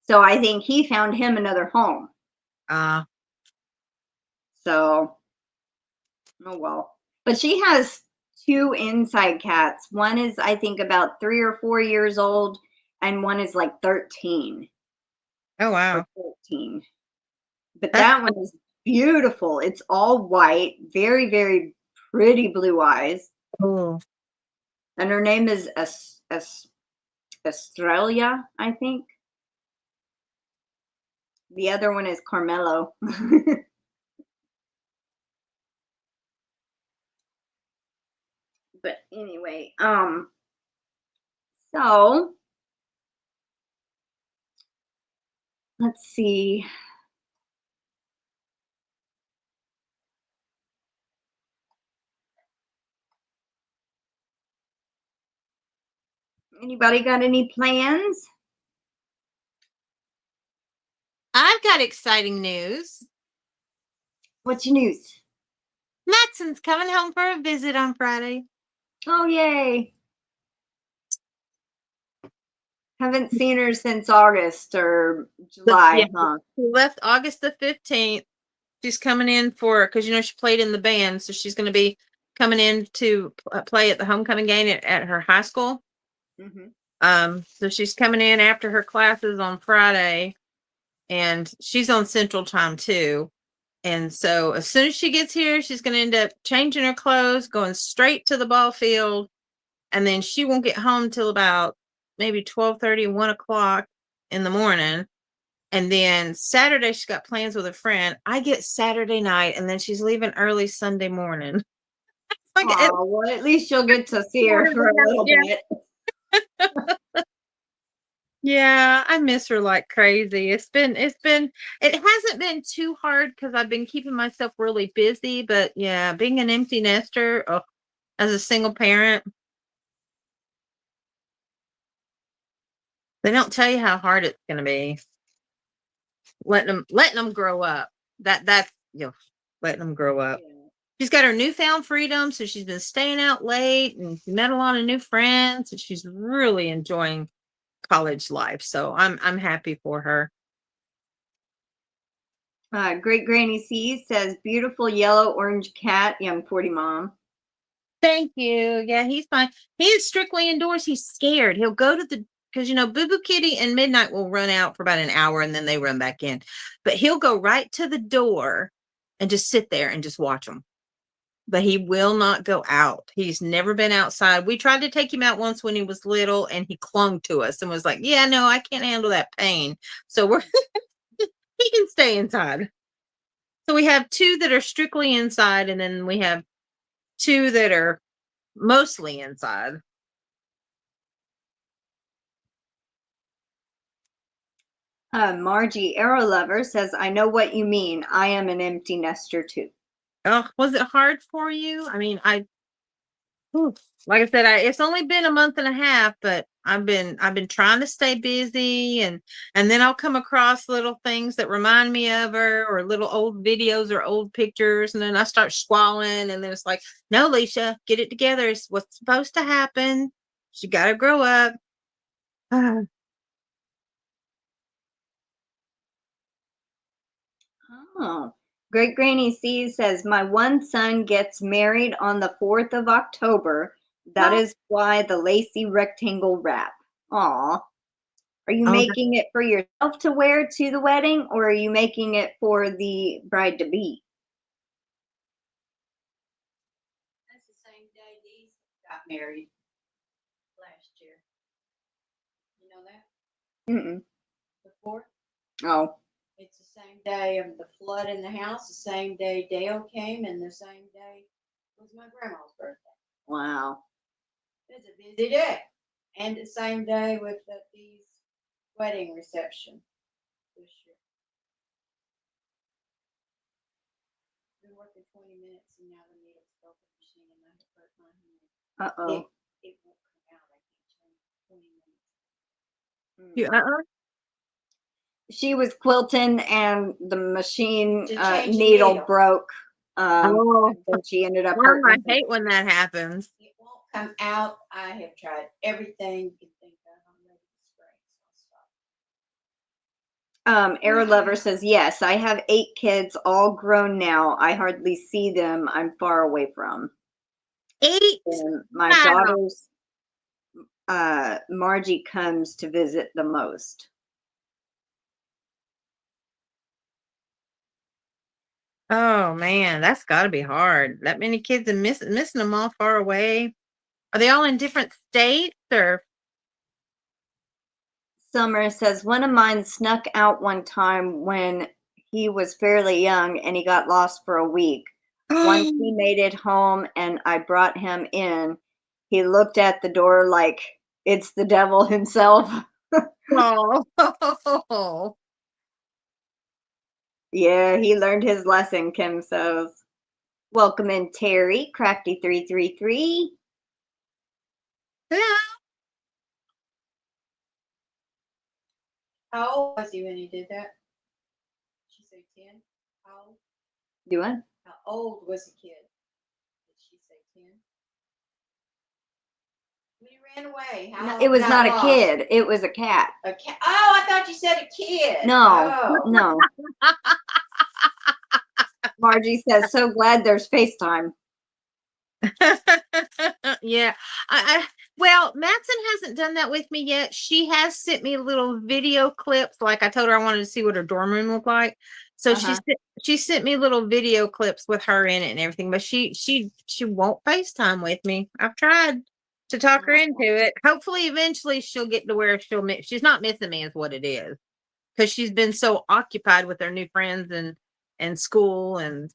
So I think he found him another home. uh, So, oh well. But she has 2 inside cats. One is, I think, about 3 or 4 years old, and one is like 13 oh or wow. 14. But That's that one is beautiful. It's all white, very, very pretty blue eyes. cool. And her name is Australia, I think. The other one is Carmelo. But anyway, so let's see. Anybody got any plans? I've got exciting news. What's your news? Matson's coming home for a visit on Friday. Oh, yay. Haven't seen her since August or Yeah, July, huh? she left August the 15th. She's coming in for, because she played in the band, so she's going to be coming in to play at the homecoming game at her high school. So she's coming in after her classes on Friday, and she's on Central Time too. And so as soon as she gets here, she's going to end up changing her clothes, going straight to the ball field, and then she won't get home till about maybe 12:30, 1 o'clock in the morning. And then Saturday, she's got plans with a friend. I get Saturday night, and then she's leaving early Sunday morning. Oh, well, at least you'll get to see her for a little bit. Yeah, I miss her like crazy. It hasn't been too hard because I've been keeping myself really busy. But yeah, being an empty nester, as a single parent, they don't tell you how hard it's going to be. Letting them grow up. That's letting them grow up. Yeah. She's got her newfound freedom, so she's been staying out late and met a lot of new friends, and she's really enjoying college life. So I'm happy for her. Great Granny C says, beautiful yellow orange cat, young 40 mom. Thank you. Yeah, he's fine. He is strictly indoors. He's scared. He'll go to because Boo Boo Kitty and Midnight will run out for about an hour and then they run back in. But he'll go right to the door and just sit there and just watch them. But he will not go out. He's never been outside. We tried to take him out once when he was little and he clung to us and was like, yeah, no, I can't handle that pain. So he can stay inside. So we have 2 that are strictly inside, and then we have 2 that are mostly inside. Margie Arrow Lover says, I know what you mean. I am an empty nester too. Oh, was it hard for you? I mean, like I said, it's only been a month and a half, but I've been trying to stay busy, and then I'll come across little things that remind me of her, or little old videos or old pictures, and then I start squalling, and then it's like, no, Leisha, get it together. It's what's supposed to happen. She got to grow up. Oh, Great Granny C says, my one son gets married on the 4th of October. That is why the lacy rectangle wrap. Aw. Are you making it for yourself to wear to the wedding, or are you making it for the bride to be? same day Dee's got married last year. You know that? Mm-mm. The 4th? Oh. It's the same day of the flood in the house, the same day Dale came, and the same day was my grandma's birthday. Wow. It's a busy day. And the same day with Dee's wedding reception this year. Been working 20 minutes and now the needle's broken machine and I have hurt my hand. Uh-oh. It won't come out. I can't turn 20 minutes. You She was quilting and the machine To change the needle needle. broke. Oh. And she ended up I hurting. hate when that happens. It won't come out. I have tried everything you can think of. I'm ready to spray. So I'll stop. Arrow Lover says, yes, I have 8 kids, all grown now. I hardly see them. I'm far away from. 8? And my Wow. daughter's Margie comes to visit the most. Oh man, that's got to be hard. That many kids and missing them all far away. Are they all in different states or? Summer says, one of mine snuck out one time when he was fairly young and he got lost for a week. Once he made it home and I brought him in, he looked at the door like it's the devil himself. Oh. Yeah, he learned his lesson, Kim says. Welcome in, Terry, Crafty333. Yeah. How old was he when he did that? Did she say 10? How old? Do what? How old was the kid? Did she say 10? When he ran away. How No, it was got not lost? a kid. It was a cat. A cat. Oh, I thought you said a kid. No, Oh. no. Margie says, so glad there's FaceTime. Yeah. Well, Matson hasn't done that with me yet. She has sent me little video clips. Like I told her I wanted to see what her dorm room looked like. So she sent me little video clips with her in it and everything, but she won't FaceTime with me. I've tried to talk her into it. Hopefully eventually she'll get to where she's not missing me is what it is. Because she's been so occupied with her new friends and school and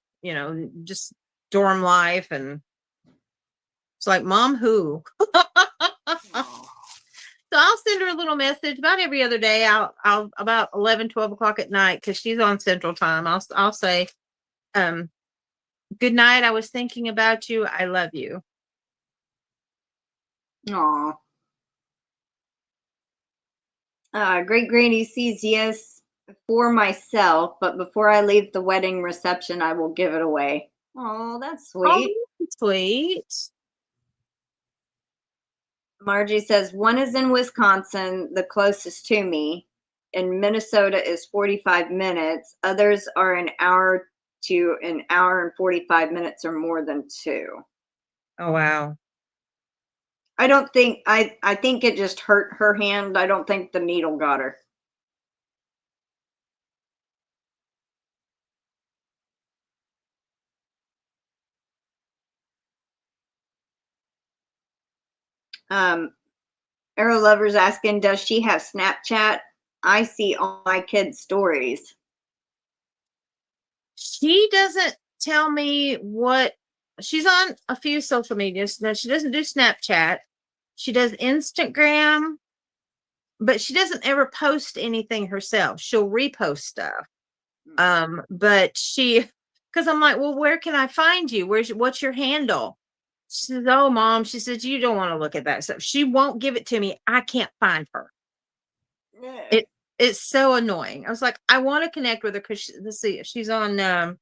just dorm life, and it's like, Mom, who? So I'll send her a little message about every other day. I'll about 11, 12 o'clock at night because she's on Central Time. I'll say, good night. I was thinking about you. I love you. Aw. Great Granny sees yes for myself, but before I leave the wedding reception, I will give it away. Oh, that's sweet. Oh, sweet. Margie says, one is in Wisconsin, the closest to me. In Minnesota is 45 minutes. Others are an hour to an hour and 45 minutes or more than 2. Oh, wow. I don't think, I think it just hurt her hand. I don't think the needle got her. Arrow Lover's asking, does she have Snapchat? I see all my kids' stories. She doesn't tell me what she's on. A few social medias. No, she doesn't do Snapchat. She does Instagram, but she doesn't ever post anything herself. She'll repost stuff. But because I'm like, well, where can I find you? What's your handle? She says, oh, Mom. She says, you don't want to look at that stuff. She won't give it to me. I can't find her. It's so annoying. I was like, I want to connect with her because let's see, she's on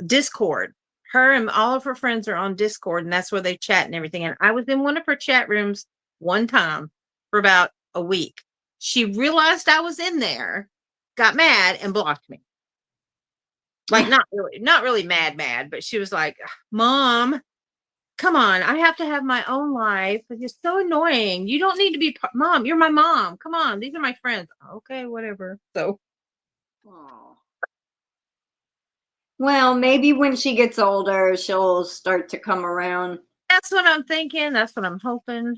Discord. Her and all of her friends are on Discord, and that's where they chat and everything. And I was in one of her chat rooms one time for about a week. She realized I was in there, got mad, and blocked me. Like not really mad, but she was like, Mom, come on, I have to have my own life. It's so annoying. You don't need to be Mom. You're my mom. Come on, these are my friends. Okay, whatever. So. Aww. Well, maybe when she gets older, she'll start to come around. That's what I'm thinking. That's what I'm hoping.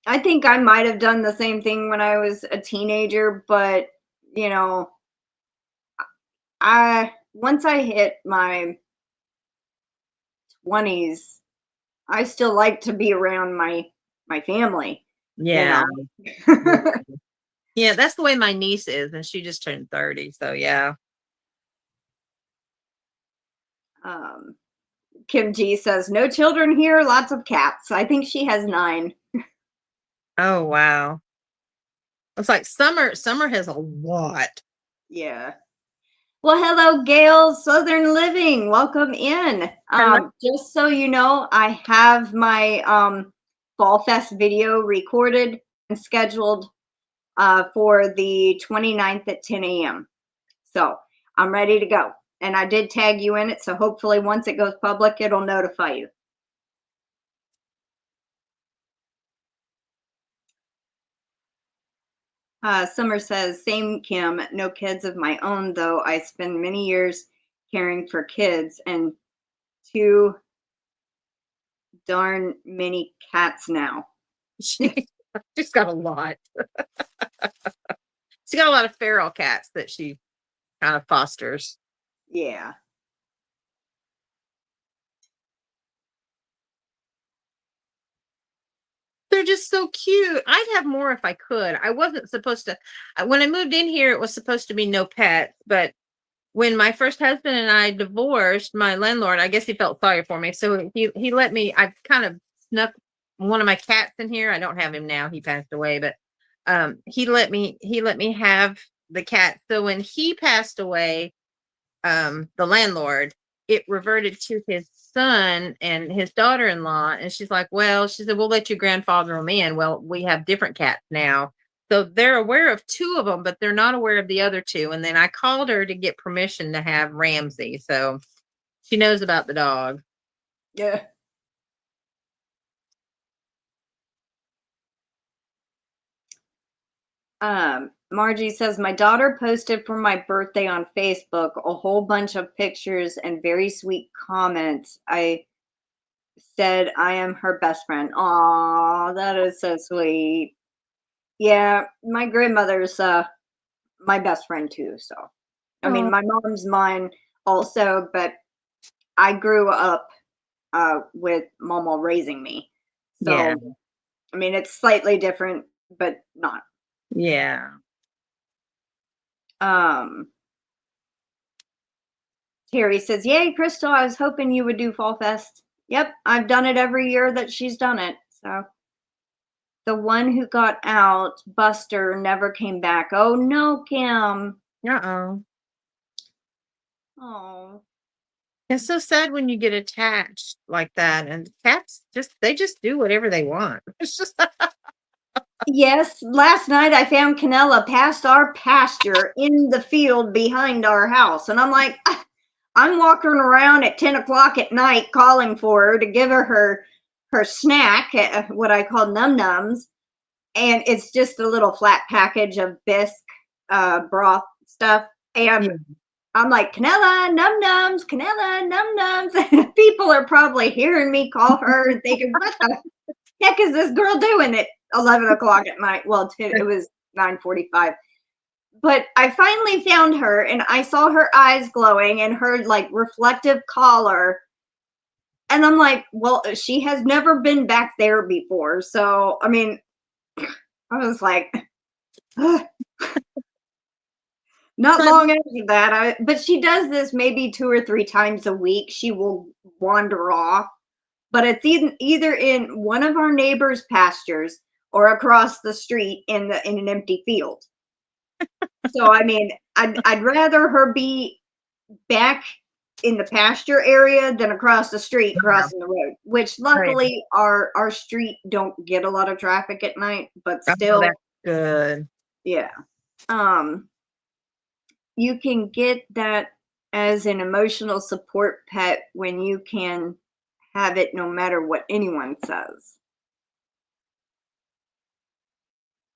I think I might have done the same thing when I was a teenager, but you know, once I hit my 20s, I still like to be around my family, you Yeah. know. Yeah, that's the way my niece is, and she just turned 30. So yeah. KimG says, no children here, lots of cats. I think she has 9. Oh wow. It's like Summer has a lot. Yeah. Well, hello, Gail, Southern Living. Welcome in. Just so you know, I have my Fall Fest video recorded and scheduled for the 29th at 10 a.m. So I'm ready to go. And I did tag you in it, so hopefully once it goes public, it'll notify you. Summer says, same Kim, no kids of my own, though I spend many years caring for kids and too darn many cats now. She's got a lot. She's got a lot of feral cats that she kind of fosters. Yeah. They're just so cute. I'd have more if I could. I wasn't supposed to. When I moved in here, it was supposed to be no pets. But when my first husband and I divorced, my landlord, I guess he felt sorry for me. So he let me, I kind of snuck one of my cats in here. I don't have him now. He passed away. But he let me have the cat. So when he passed away, the landlord, it reverted to his son and his daughter-in-law. And she's like, well, she said, we'll let your grandfather them in. Well, we have different cats now. So they're aware of 2 of them, but they're not aware of the other 2. And then I called her to get permission to have Ramsey. So she knows about the dog. Yeah. Margie says, my daughter posted for my birthday on Facebook a whole bunch of pictures and very sweet comments. I said I am her best friend. Aw, that is so sweet. Yeah, my grandmother's my best friend too. So, I mean, my mom's mine also, but I grew up with Mama raising me. So, Yeah. I mean, it's slightly different, but not. Yeah. Terry says, yay, Crystal, I was hoping you would do Fall Fest. Yep, I've done it every year that she's done it. So the one who got out, Buster, never came back. Oh no, Kim. Uh-oh. Oh. It's so sad when you get attached like that. And cats they just do whatever they want. It's just Yes, last night I found Canella past our pasture in the field behind our house. And I'm like, I'm walking around at 10 o'clock at night calling for her to give her snack, what I call num-nums. And it's just a little flat package of bisque broth stuff. And yeah. I'm like, Canella, num-nums, Canella, num-nums. People are probably hearing me call her and thinking, what the heck is this girl doing at 11 o'clock at night? Well, it was 9:45. But I finally found her and I saw her eyes glowing and her like reflective collar. And I'm like, well, she has never been back there before. So, I mean, I was like, ugh. Not long after that, but she does this maybe 2 or 3 times a week. She will wander off, but it's either in one of our neighbors' pastures or across the street in an empty field. So I mean, I'd rather her be back in the pasture area than across the street crossing the road, which luckily our street don't get a lot of traffic at night, but still, that's good. yeah. You can get that as an emotional support pet when you can have it no matter what anyone says.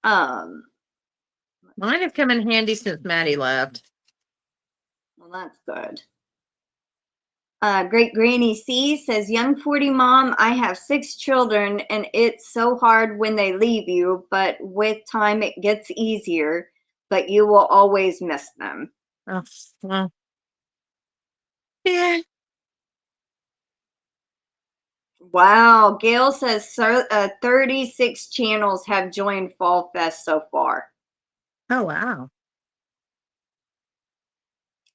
Mine have come in handy since Maddie left. Well, that's good. Great Granny C says, Young 40 mom, I have 6 children and it's so hard when they leave you, but with time it gets easier, but you will always miss them. Oh, well, yeah. Wow. Gail says 36 channels have joined Fall Fest so far. Oh, wow.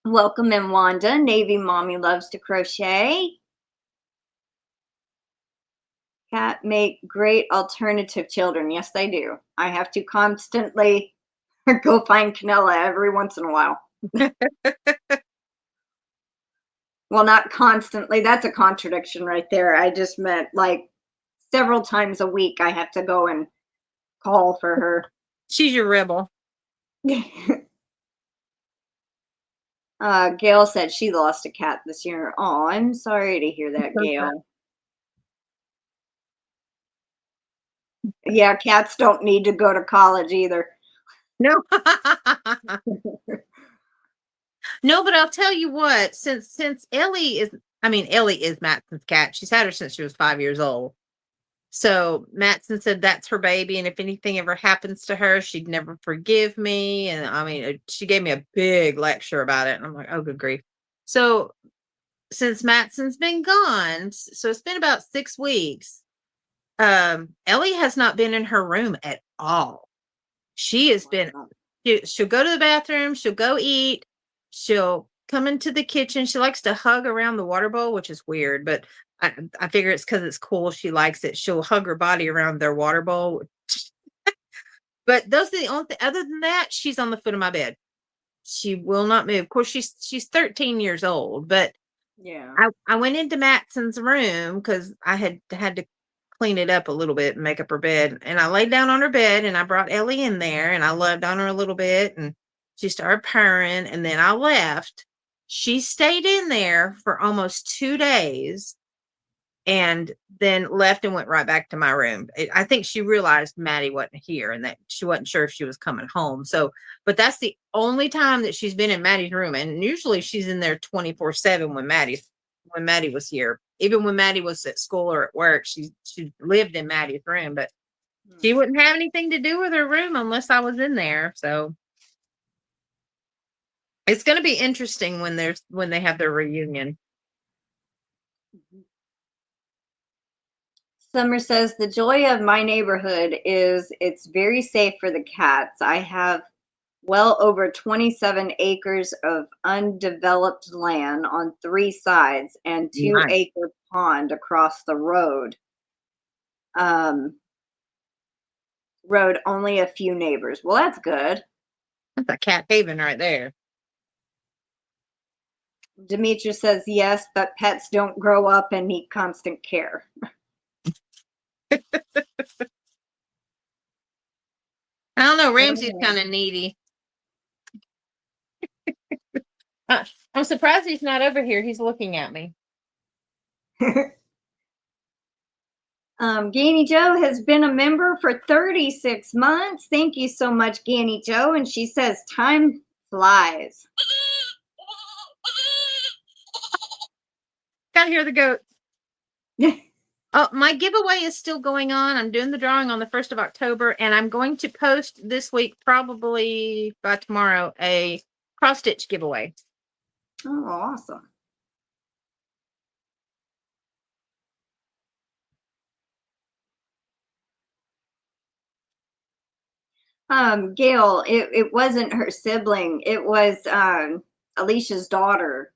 Welcome in, Wanda. Navy Mommy loves to crochet. Cat make great alternative children. Yes, they do. I have to constantly go find Canella every once in a while. Well, not constantly. That's a contradiction right there. I just meant like several times a week I have to go and call for her. She's your rebel. Gail said she lost a cat this year. Oh, I'm sorry to hear that, Gail. Yeah, cats don't need to go to college either. No. No, but I'll tell you what, since Ellie is Matson's cat. She's had her since she was 5 years old. So Matson said that's her baby, and if anything ever happens to her, she'd never forgive me. And I mean, she gave me a big lecture about it, and I'm like, oh, good grief. So since Matson's been gone, so it's been about 6 weeks. Ellie has not been in her room at all. She has been. She'll go to the bathroom. She'll go eat. She'll come into the kitchen. She likes to hug around the water bowl, which is weird, but I figure it's because it's cool. She likes it. She'll hug her body around their water bowl. But those are the only thing. Other than that, she's on the foot of my bed. She will not move. Of course, she's 13 years old, but yeah, I went into Matson's room because I had to clean it up a little bit and make up her bed. And I laid down on her bed and I brought Ellie in there and I loved on her a little bit and she started purring and then I left. She stayed in there for almost 2 days and then left and went right back to my room. I think she realized Maddie wasn't here and that she wasn't sure if she was coming home. So, but that's the only time that she's been in Maddie's room. And usually she's in there 24/7 when Maddie was here. Even when Maddie was at school or at work, she lived in Maddie's room, but she wouldn't have anything to do with her room unless I was in there. So it's going to be interesting when they have their reunion. Summer says, the joy of my neighborhood is it's very safe for the cats. I have well over 27 acres of undeveloped land on 3 sides and 2-acre pond across the road. Road only a few neighbors. Well, that's good. That's a cat haven right there. Demetra says, yes, but pets don't grow up and need constant care. I don't know. Ramsey's kind of needy. I'm surprised he's not over here. He's looking at me. GanniJo has been a member for 36 months. Thank you so much, GanniJo. And she says, time flies. Gotta hear the goat. Oh, my giveaway is still going on. I'm doing the drawing on the 1st of October, and I'm going to post this week, probably by tomorrow, a cross stitch giveaway. Oh, awesome. Gail, it wasn't her sibling. It was Alicia's daughter.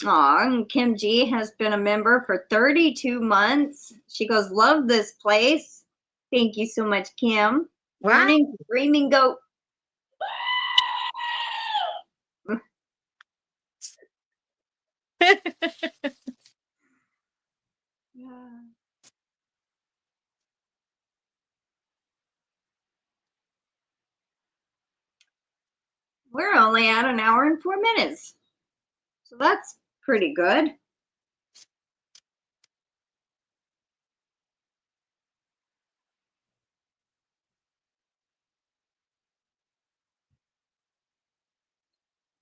Aw, and KimG has been a member for 32 months. She goes, love this place. Thank you so much, Kim. Wow. Morning, screaming goat. We're only at 1 hour and 4 minutes. So that's pretty good.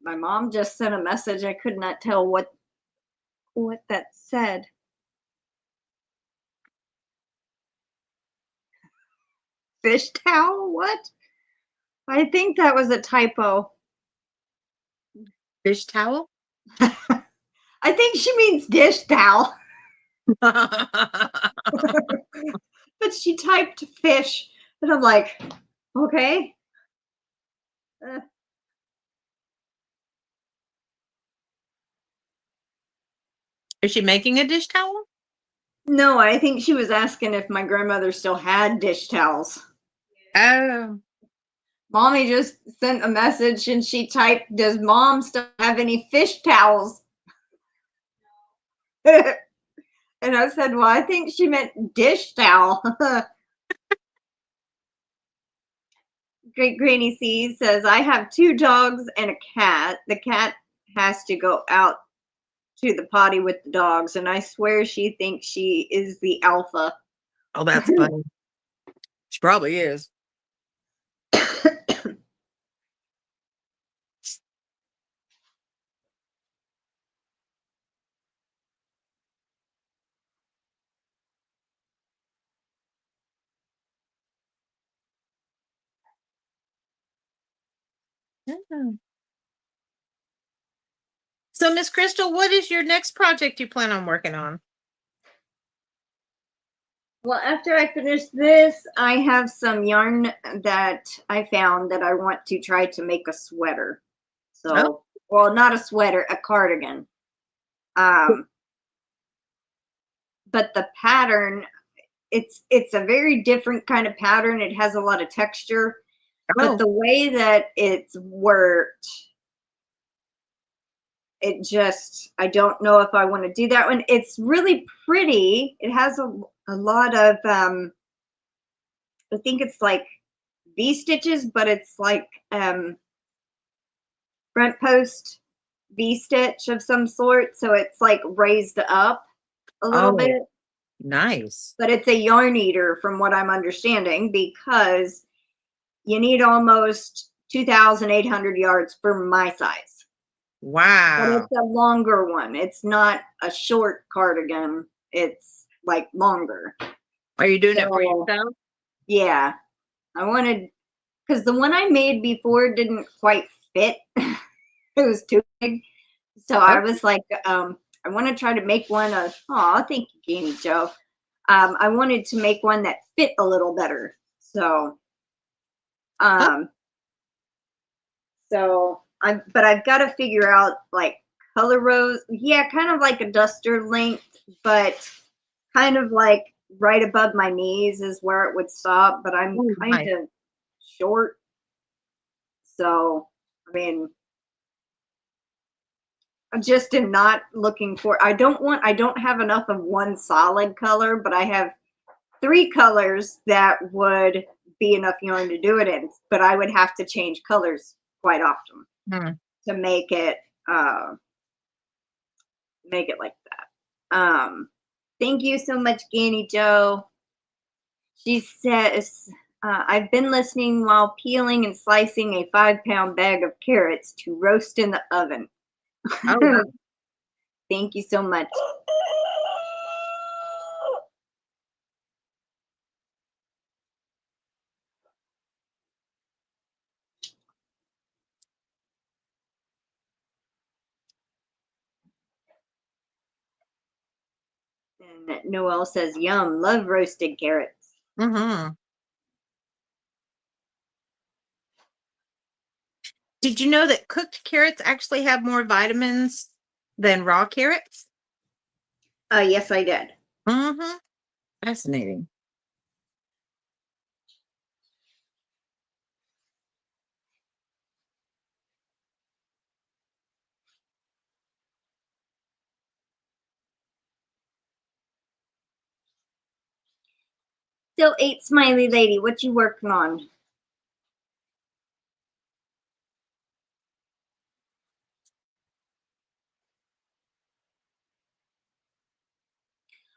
My mom just sent a message. I could not tell what that said. Fish towel? What? I think that was a typo. Fish towel? I think she means dish towel. But she typed fish. And I'm like, okay. Is she making a dish towel? No, I think she was asking if my grandmother still had dish towels. Oh. Mommy just sent a message and she typed, does mom still have any fish towels? And I said, well, I think she meant dish towel. Great Granny C says, I have 2 dogs and a cat. The cat has to go out to the potty with the dogs, and I swear she thinks she is the alpha. Oh, that's funny. She probably is. So, Miss Crystal, what is your next project you plan on working on? Well, after I finish this, I have some yarn that I found that I want to try to make a sweater. So, well, not a sweater, a cardigan. But the pattern, it's a very different kind of pattern. It has a lot of texture, but the way that it's worked, it just, I don't know if I want to do that one. It's really pretty. It has a lot of, I think it's like V-stitches, but it's like front post V-stitch of some sort. So it's like raised up a little bit. Nice. But it's a yarn eater from what I'm understanding, because you need almost 2,800 yards for my size. Wow. But it's a longer one. It's not a short cardigan. It's like longer. Are you doing it for yourself? Yeah. I wanted, because the one I made before didn't quite fit. It was too big. So I was like, I want to try to make one of, oh, thank you, GanniJo. I wanted to make one that fit a little better. So, but I've got to figure out like color rows. Yeah, kind of like a duster length, but kind of like right above my knees is where it would stop. But I'm kind of short. So, I mean, I just am not looking for, I don't have enough of one solid color, but I have 3 colors that would be enough yarn to do it in, but I would have to change colors quite often to make it like that. Thank you so much, GanniJo. She says, I've been listening while peeling and slicing a 5-pound bag of carrots to roast in the oven. Oh, wow. Thank you so much. And Noelle says, yum, love roasted carrots. Did you know that cooked carrots actually have more vitamins than raw carrots? Yes, I did. Fascinating. Still 8 smiley lady. What you working on?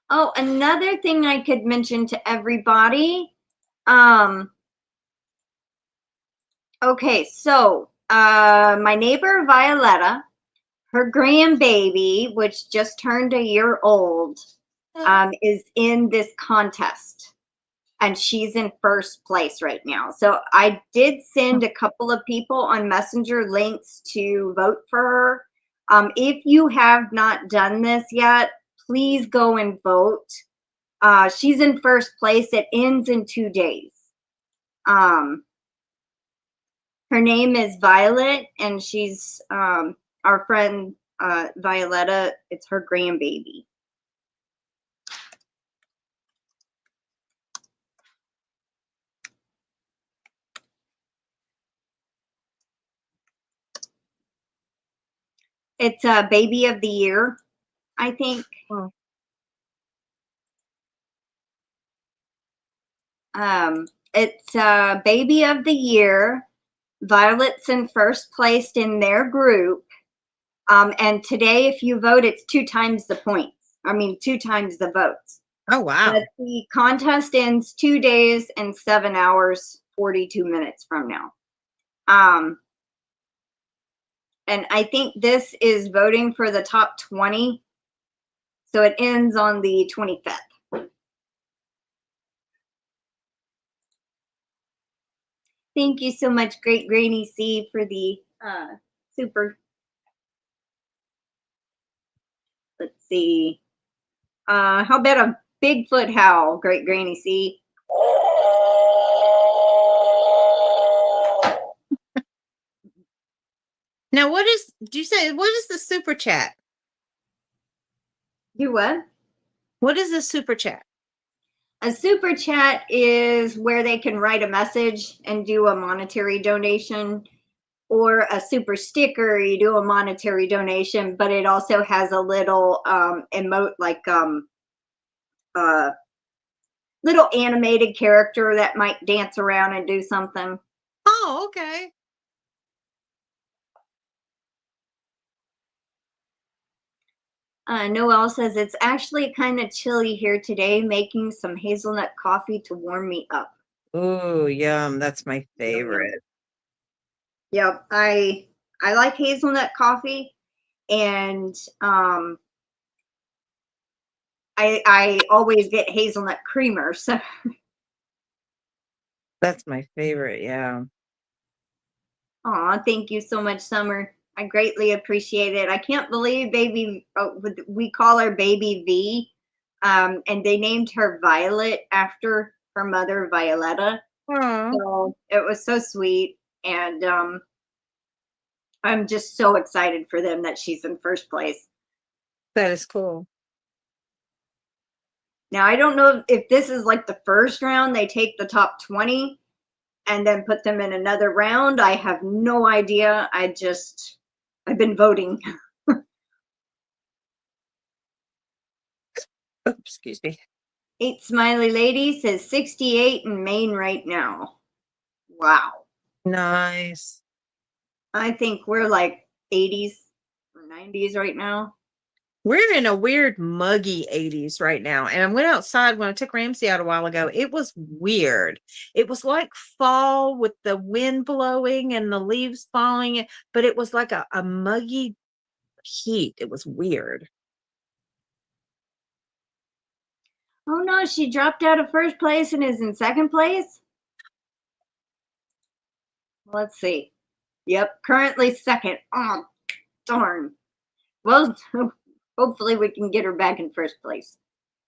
Oh, another thing I could mention to everybody. Okay, so my neighbor Violetta, her grandbaby, which just turned a year old, is in this contest, and she's in first place right now. So I did send a couple of people on Messenger links to vote for her. If you have not done this yet, please go and vote. She's in first place. It ends in 2 days. Her name is Violet, and she's our friend Violetta. It's her grandbaby. It's a baby of the year, I think. Oh. It's baby of the year. Violet's in first place in their group. And today, if you vote, it's 2 times the points. I mean, 2 times the votes. Oh, wow. But the contest ends 2 days and 7 hours, 42 minutes from now. And I think this is voting for the top 20. So it ends on the 25th. Thank you so much, Great Granny C, for the super. Let's see. How about a Bigfoot howl, Great Granny C? Now, what is the super chat? Do what? What is the super chat? A super chat is where they can write a message and do a monetary donation, or a super sticker, you do a monetary donation, but it also has a little emote, like little animated character that might dance around and do something. Oh, okay. Noelle says, it's actually kind of chilly here today, making some hazelnut coffee to warm me up. Oh, yum. That's my favorite. Yep, I like hazelnut coffee, and I always get hazelnut creamer. So That's my favorite. Yeah. aw, thank you so much, Summer. I greatly appreciate it. I can't believe baby, we call her Baby V, and they named her Violet after her mother, Violetta. Oh, So it was so sweet, and I'm just so excited for them that she's in first place. that is cool. Now, I don't know if this is like the first round, they take the top 20 and then put them in another round. I have no idea. I've been voting. Oops, excuse me. 8 Smiley Lady says 68 in Maine right now. Wow. Nice. I think we're like 80s or 90s right now. We're in a weird muggy 80s right now. And I went outside when I took Ramsey out a while ago. It was weird. It was like fall with the wind blowing and the leaves falling, but it was like a muggy heat. It was weird. Oh no, she dropped out of first place and is in second place? Let's see. Yep, currently second. Oh, darn. Well, hopefully we can get her back in first place.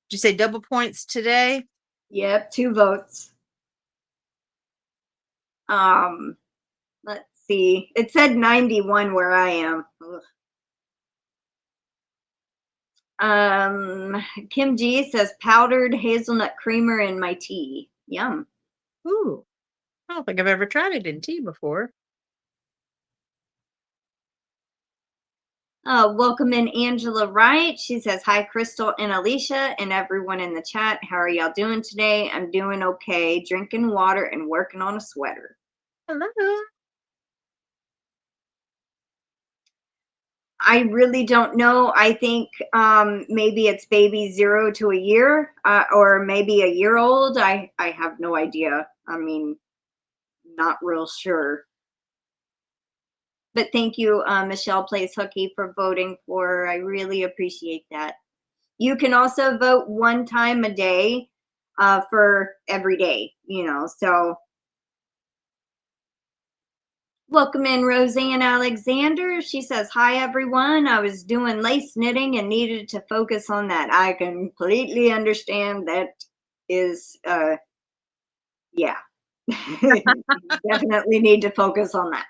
Did you say double points today? Yep, 2 votes. Let's see. It said 91 where I am. Ugh. KimG says powdered hazelnut creamer in my tea. Yum. Ooh, I don't think I've ever tried it in tea before. Welcome in Angela Wright. She says, hi, Crystal and Alicia and everyone in the chat. How are y'all doing today? I'm doing okay. Drinking water and working on a sweater. Hello. I really don't know. I think maybe it's baby 0 to a year, or maybe a year old. I have no idea. I mean, not real sure. But thank you, Michelle Plays Hooky, for voting for her. I really appreciate that. You can also vote one time a day for every day, you know, so. Welcome in, RoseannAlexander. She says, hi, everyone. I was doing lace knitting and needed to focus on that. I completely understand that is, yeah. Definitely need to focus on that.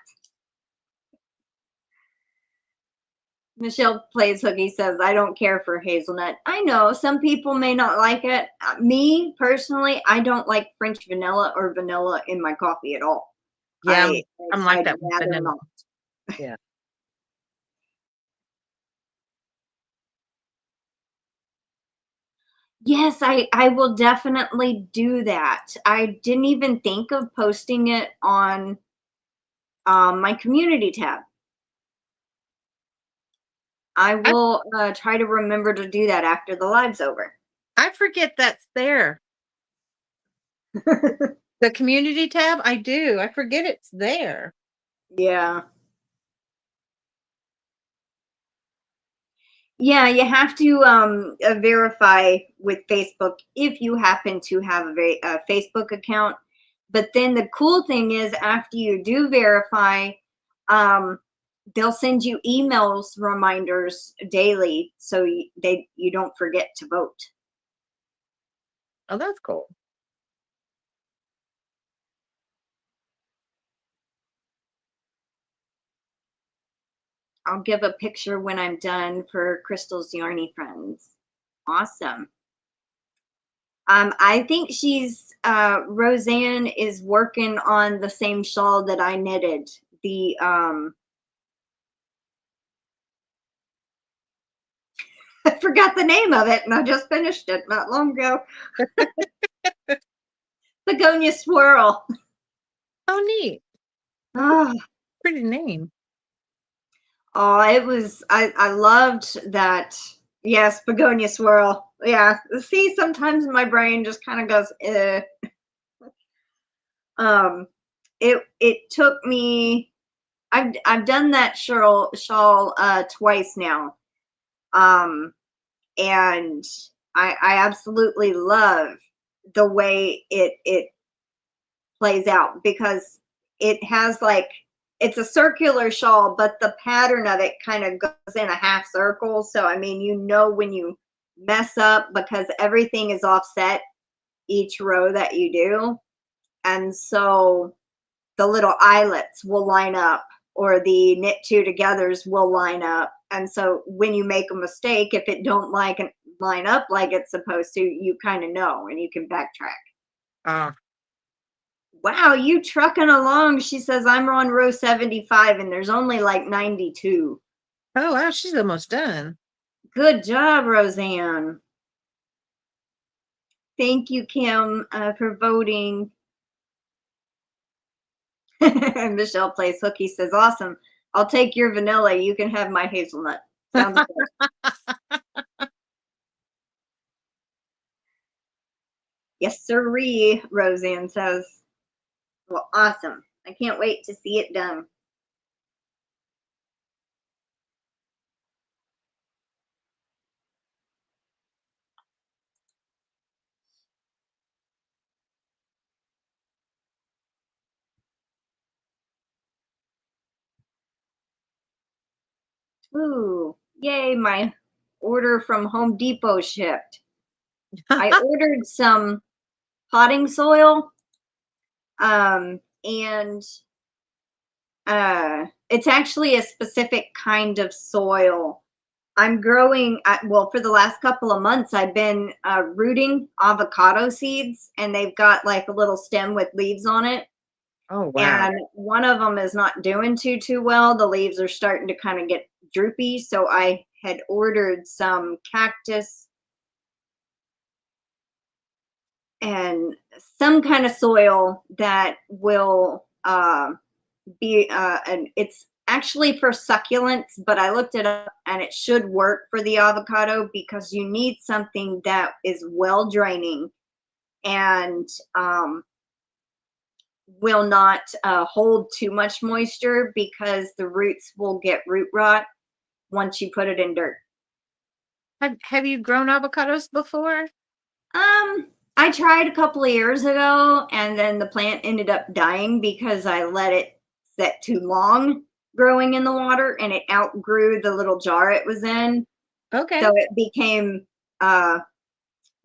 Michelle Plays Hooky says, I don't care for hazelnut. I know some people may not like it. Me, personally, I don't like French vanilla or vanilla in my coffee at all. Yeah, I'm like I'd that with rather vanilla. not. Yeah. Yes, I will definitely do that. I didn't even think of posting it on my community tab. I will try to remember to do that after the live's over. I forget that's there. The community tab, I do. I forget it's there. Yeah. Yeah, you have to verify with Facebook if you happen to have a Facebook account. But then the cool thing is, after you do verify, they'll send you emails reminders daily, so you don't forget to vote. Oh, that's cool. I'll give a picture when I'm done for Crystal's Yarny Friends. Awesome. I think Roseanne is working on the same shawl that I knitted. The I forgot the name of it, and I just finished it not long ago. Begonia Swirl. Oh, neat. Oh, Pretty name. oh, it was, I loved that. Yes, Begonia Swirl. Yeah. See, sometimes my brain just kind of goes, eh. It took me, I've done that shawl twice now. And I absolutely love the way it plays out, because it has like, it's a circular shawl, but the pattern of it kind of goes in a half circle. So, I mean, you know, when you mess up, because everything is offset each row that you do. And so the little eyelets will line up, or the knit two togethers will line up. And so when you make a mistake, if it don't line up like it's supposed to, you kind of know, and you can backtrack. Wow, you trucking along. She says, I'm on row 75 and there's only like 92. Oh, wow, she's almost done. Good job, Roseanne. Thank you, Kim, for voting. Michelle Plays Hooky says, awesome. I'll take your vanilla. You can have my hazelnut. Sounds good. Yes, sirree, Roseanne says. Well, awesome. I can't wait to see it done. Ooh, yay, my order from Home Depot shipped. I ordered some potting soil, and it's actually a specific kind of soil. I'm growing, well, for the last couple of months, I've been rooting avocado seeds, and they've got like a little stem with leaves on it. Oh, wow. And one of them is not doing too well. The leaves are starting to kind of get droopy. So I had ordered some cactus and some kind of soil that will be, and it's actually for succulents, but I looked it up and it should work for the avocado, because you need something that is well draining and will not hold too much moisture because the roots will get root rot once you put it in dirt. Have you grown avocados before? I tried a couple of years ago, and then the plant ended up dying because I let it set too long growing in the water, and it outgrew the little jar it was in. Okay. So it became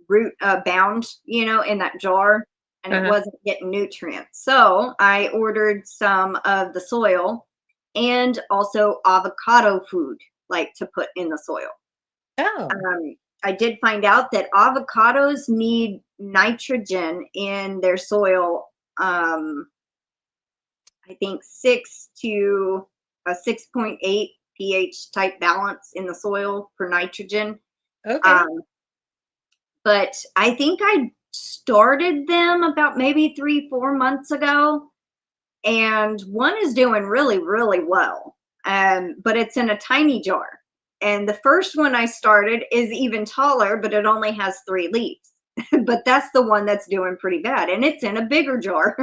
root bound, in that jar, and it wasn't getting nutrients. So I ordered some of the soil and also avocado food, like to put in the soil. Oh. I did find out that avocados need nitrogen in their soil. I think 6 to a 6.8 pH type balance in the soil for nitrogen. Okay. But I think I started them about maybe 3-4 months ago, and one is doing really, really well. But it's in a tiny jar. And the first one I started is even taller, but it only has 3 leaves. But that's the one that's doing pretty bad, and it's in a bigger jar.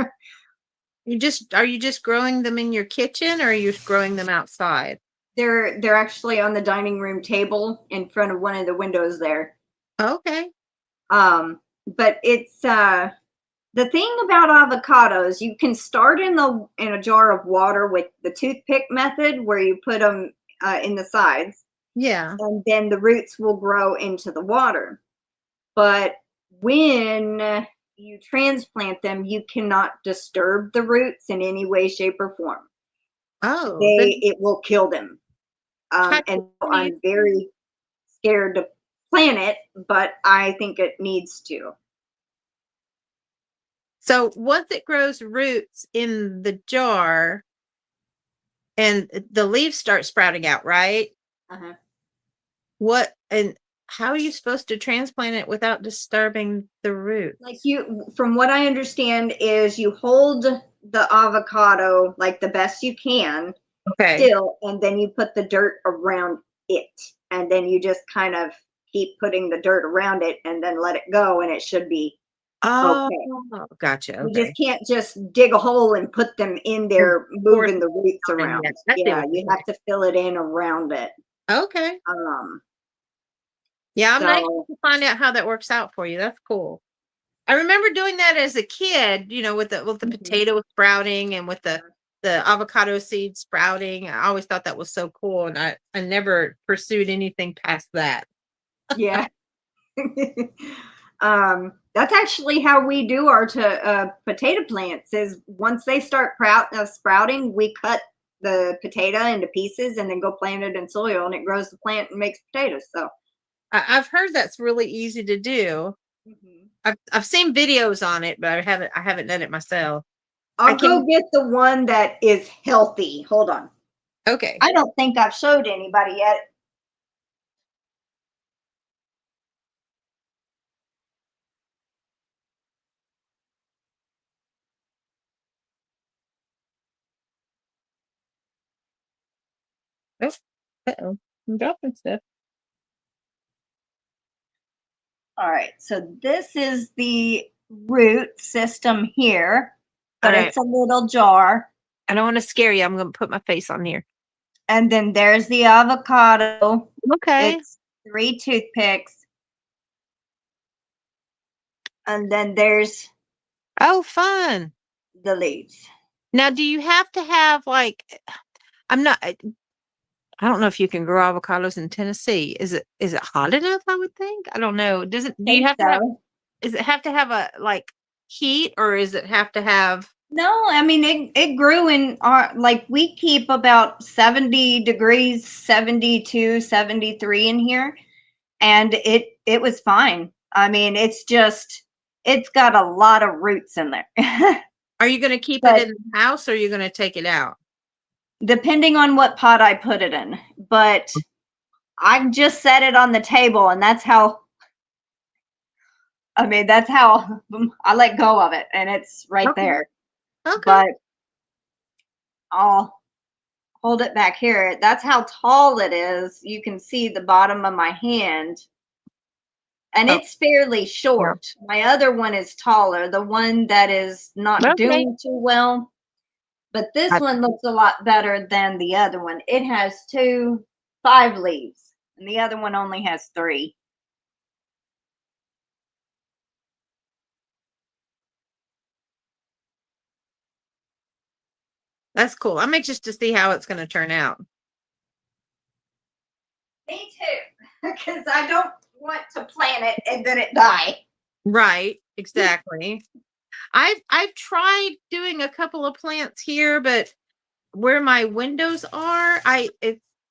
Are you just growing them in your kitchen, or are you growing them outside? They're actually on the dining room table in front of one of the windows there. Okay. But it's the thing about avocados, you can start in a jar of water with the toothpick method, where you put them in the sides. Yeah. And then the roots will grow into the water. But when you transplant them, you cannot disturb the roots in any way, shape, or form. Oh, It will kill them. how And do you- I'm very scared to plant it, but I think it needs to. so once it grows roots in the jar and the leaves start sprouting out, right? Uh-huh. What and how are you supposed to transplant it without disturbing the roots? Like from what I understand, is you hold the avocado like the best you can Okay. still, and then you put the dirt around it, and then you just kind of keep putting the dirt around it, and then let it go, and it should be Oh, okay. gotcha. You Okay. just can't just dig a hole and put them in there, moving the roots around. Yes, I see Yeah, what you're you have to fill it in around it. Okay. Um, Yeah, I'm nice so to find out how that works out for you. That's cool. I remember doing that as a kid, with the potato sprouting and with the avocado seeds sprouting. I always thought that was so cool, and I never pursued anything past that. yeah. That's actually how we do our potato plants. Is once they start sprouting, we cut the potato into pieces and then go plant it in soil, and it grows the plant and makes potatoes. So I've heard that's really easy to do. I've seen videos on it, but I haven't done it myself. I'll go get the one that is healthy. Hold on. Okay. I don't think I've showed anybody yet. Oh, uh-oh. I'm dropping stuff. All right, so this is the root system here, but All right. it's a little jar. I don't want to scare you. I'm going to put my face on here. And then there's the avocado. Okay. It's 3 toothpicks. And then there's Oh, fun. the leaves. Now, do you have to have I don't know if you can grow avocados in Tennessee. Is it hot enough? I would think. I don't know. Do you have to have, does it have to have a heat, or is it have to have? No, I mean it grew in our, like, we keep about 70 degrees, 72, 73 in here, and it was fine. I mean, it's got a lot of roots in there. Are you going to keep it in the house, or are you going to take it out? Depending on what pot I put it in, but I just set it on the table, and that's how I let go of it, and it's right there. Okay. But I'll hold it back here. That's how tall it is. You can see the bottom of my hand. And Oh, it's fairly short. My other one is taller, the one that is not okay. doing too well. But this one looks a lot better than the other one. It has 5 leaves, and the other one only has 3. That's cool. I'm anxious to see how it's going to turn out. Me too, because I don't want to plant it and then it die. Right, exactly. I've tried doing a couple of plants here, but where my windows are,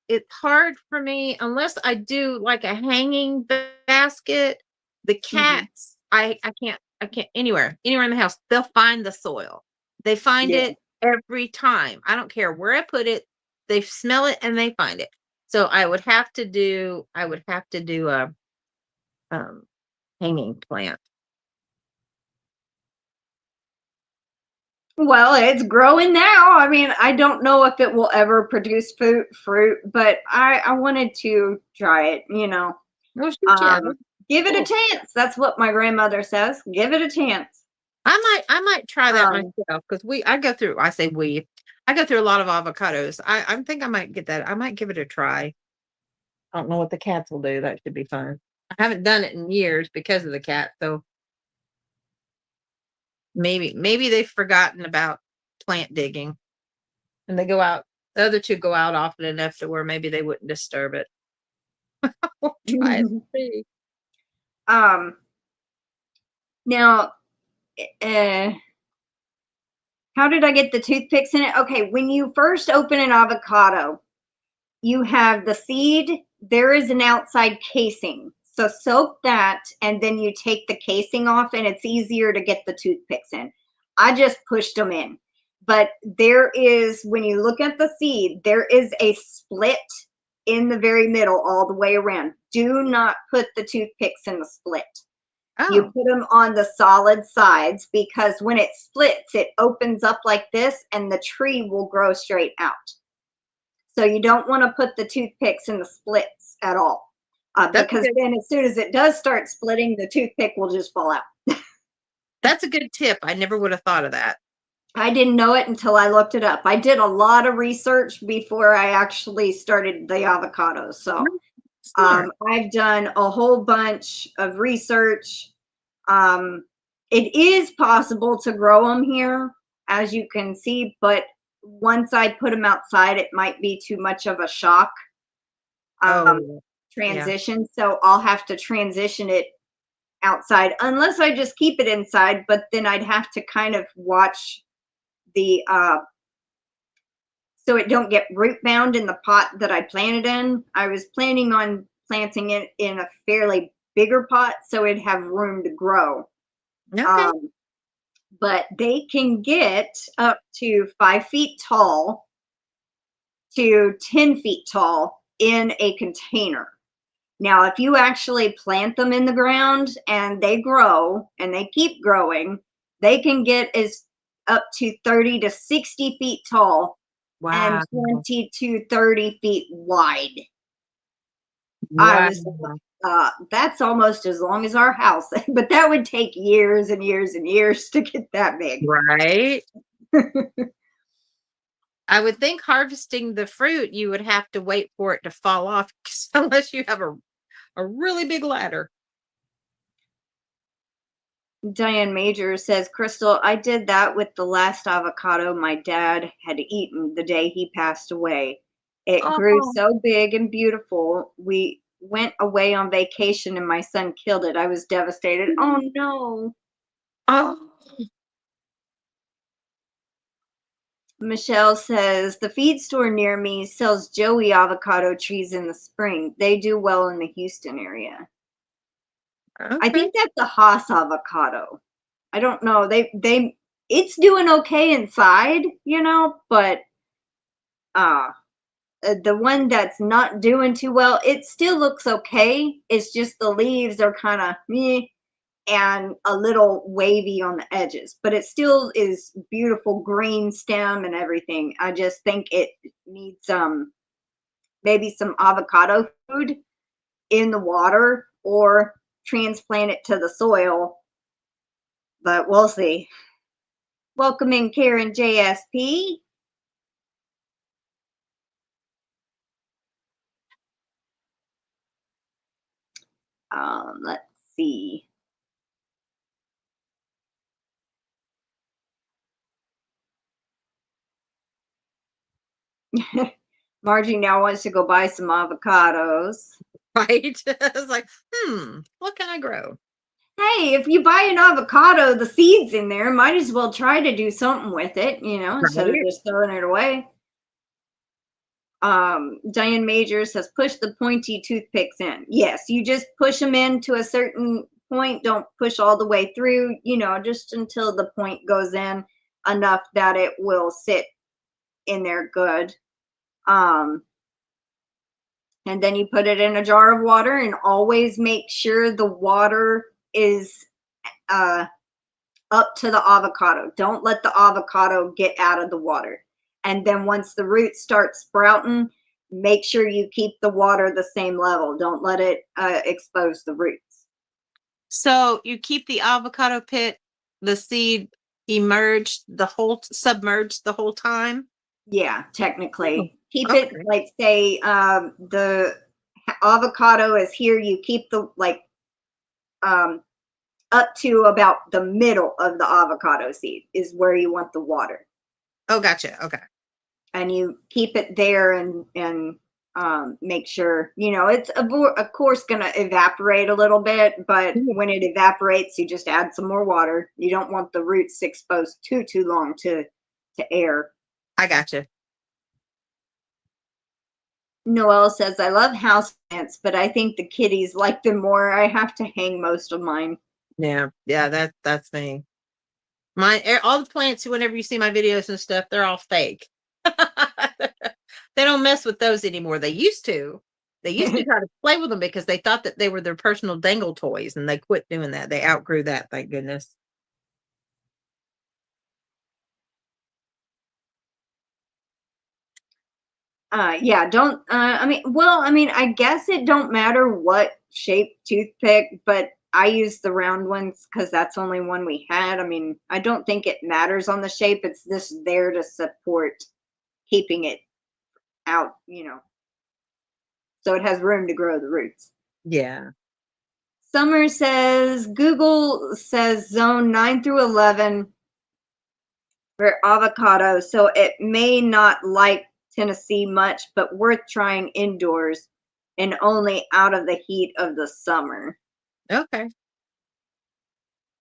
it's hard for me unless I do like a hanging basket. The cats, I can't anywhere in the house. They'll find the soil. They find Yeah. it every time. I don't care where I put it. They smell it and they find it. So I would have to do a hanging plant. Well, it's growing now. I mean, I don't know if it will ever produce fruit, but I wanted to try it, you know. Oh, shoot, yeah. Give it a Cool. chance. That's what my grandmother says. Give it a chance. I might try that Um, myself because I go through a lot of avocados. I think I might get that. I might give it a try. I don't know what the cats will do. That should be fun. I haven't done it in years because of the cat, so maybe they've forgotten about plant digging and they go out. The other two go out often enough to where maybe they wouldn't disturb it. We'll try it and see. Now, how did I get the toothpicks in it? Okay, when you first open an avocado, you have the seed. There is an outside casing. So soak that, and then you take the casing off, and it's easier to get the toothpicks in. I just pushed them in. But there is, when you look at the seed, there is a split in the very middle all the way around. Do not put the toothpicks in the split. You Oh, put them on the solid sides because when it splits, it opens up like this and the tree will grow straight out. So you don't want to put the toothpicks in the splits at all that's because good. then as soon as it does start splitting, the toothpick will just fall out. That's a good tip. I never would have thought of that. I didn't know it until I looked it up. I did a lot of research before I actually started the avocados. So Smart. I've done a whole bunch of research. It is possible to grow them here, as you can see, but once I put them outside, it might be too much of a shock Oh, yeah. transition. So I'll have to transition it outside unless I just keep it inside, but then I'd have to kind of watch the so it don't get root bound in the pot that I planted in. I was planning on planting it in a fairly bigger pot so it'd have room to grow. Okay. Um, but they can get up to 5 feet tall to 10 feet tall in a container. Now, if you actually plant them in the ground and they grow and they keep growing, they can get as up to 30 to 60 feet tall and Wow. 20 to 30 feet wide. I Wow. was that's almost as long as our house, but that would take years and years and years to get that big. Right. I would think harvesting the fruit, you would have to wait for it to fall off unless you have a really big ladder. Diane Major says, Crystal, I did that with the last avocado my dad had eaten the day he passed away. It grew Oh, so big and beautiful. We went away on vacation and my son killed it. I was devastated. Oh no. oh, Michelle says, the feed store near me sells Joey avocado trees in the spring. They do well in the Houston area. I okay. think that's a Haas avocado. I don't know. It's doing okay inside, you know, but uh the one that's not doing too well, it still looks okay. It's just the leaves are kind of meh and a little wavy on the edges, but it still is beautiful green stem and everything. I just think it needs maybe some avocado food in the water or transplant it to the soil, but we'll see. Welcoming Karen JSP. Let's see. Margie now wants to go buy some avocados. Right? It's like, what can I grow? Hey, if you buy an avocado, the seeds in there, might as well try to do something with it, you know, instead of Right. just throwing it away. Diane Majors says, push the pointy toothpicks in. Yes, you just push them in to a certain point. Don't push all the way through, you know, just until the point goes in enough that it will sit in there good. And then you put it in a jar of water, and always make sure the water is up to the avocado. Don't let the avocado get out of the water. And then once the roots start sprouting, make sure you keep the water the same level. Don't let it expose the roots. So you keep the avocado pit, the seed submerged the whole time? Yeah, technically. Oh, Keep okay. it like, say, the avocado is here. You keep the up to about the middle of the avocado seed is where you want the water. Oh, gotcha. Okay. And you keep it there and make sure, you know, it's of course going to evaporate a little bit, but when it evaporates, you just add some more water. You don't want the roots exposed too long to air. I gotcha. Noelle says, I love houseplants, but I think the kitties like them more. I have to hang most of mine. Yeah, that's me. All the plants, whenever you see my videos and stuff, they're all fake. They don't mess with those anymore. They used to. They used to try to play with them because they thought that they were their personal dangle toys, and they quit doing that. They outgrew that, thank goodness. Yeah, don't, I mean, I guess it don't matter what shape toothpick, but I use the round ones because that's the only one we had. I mean, I don't think it matters on the shape. It's just there to support keeping it out, you know, so it has room to grow the roots. Yeah. Summer says, Google says zone 9 through 11 for avocado, so it may not like Tennessee much, but worth trying indoors and only out of the heat of the summer. Okay.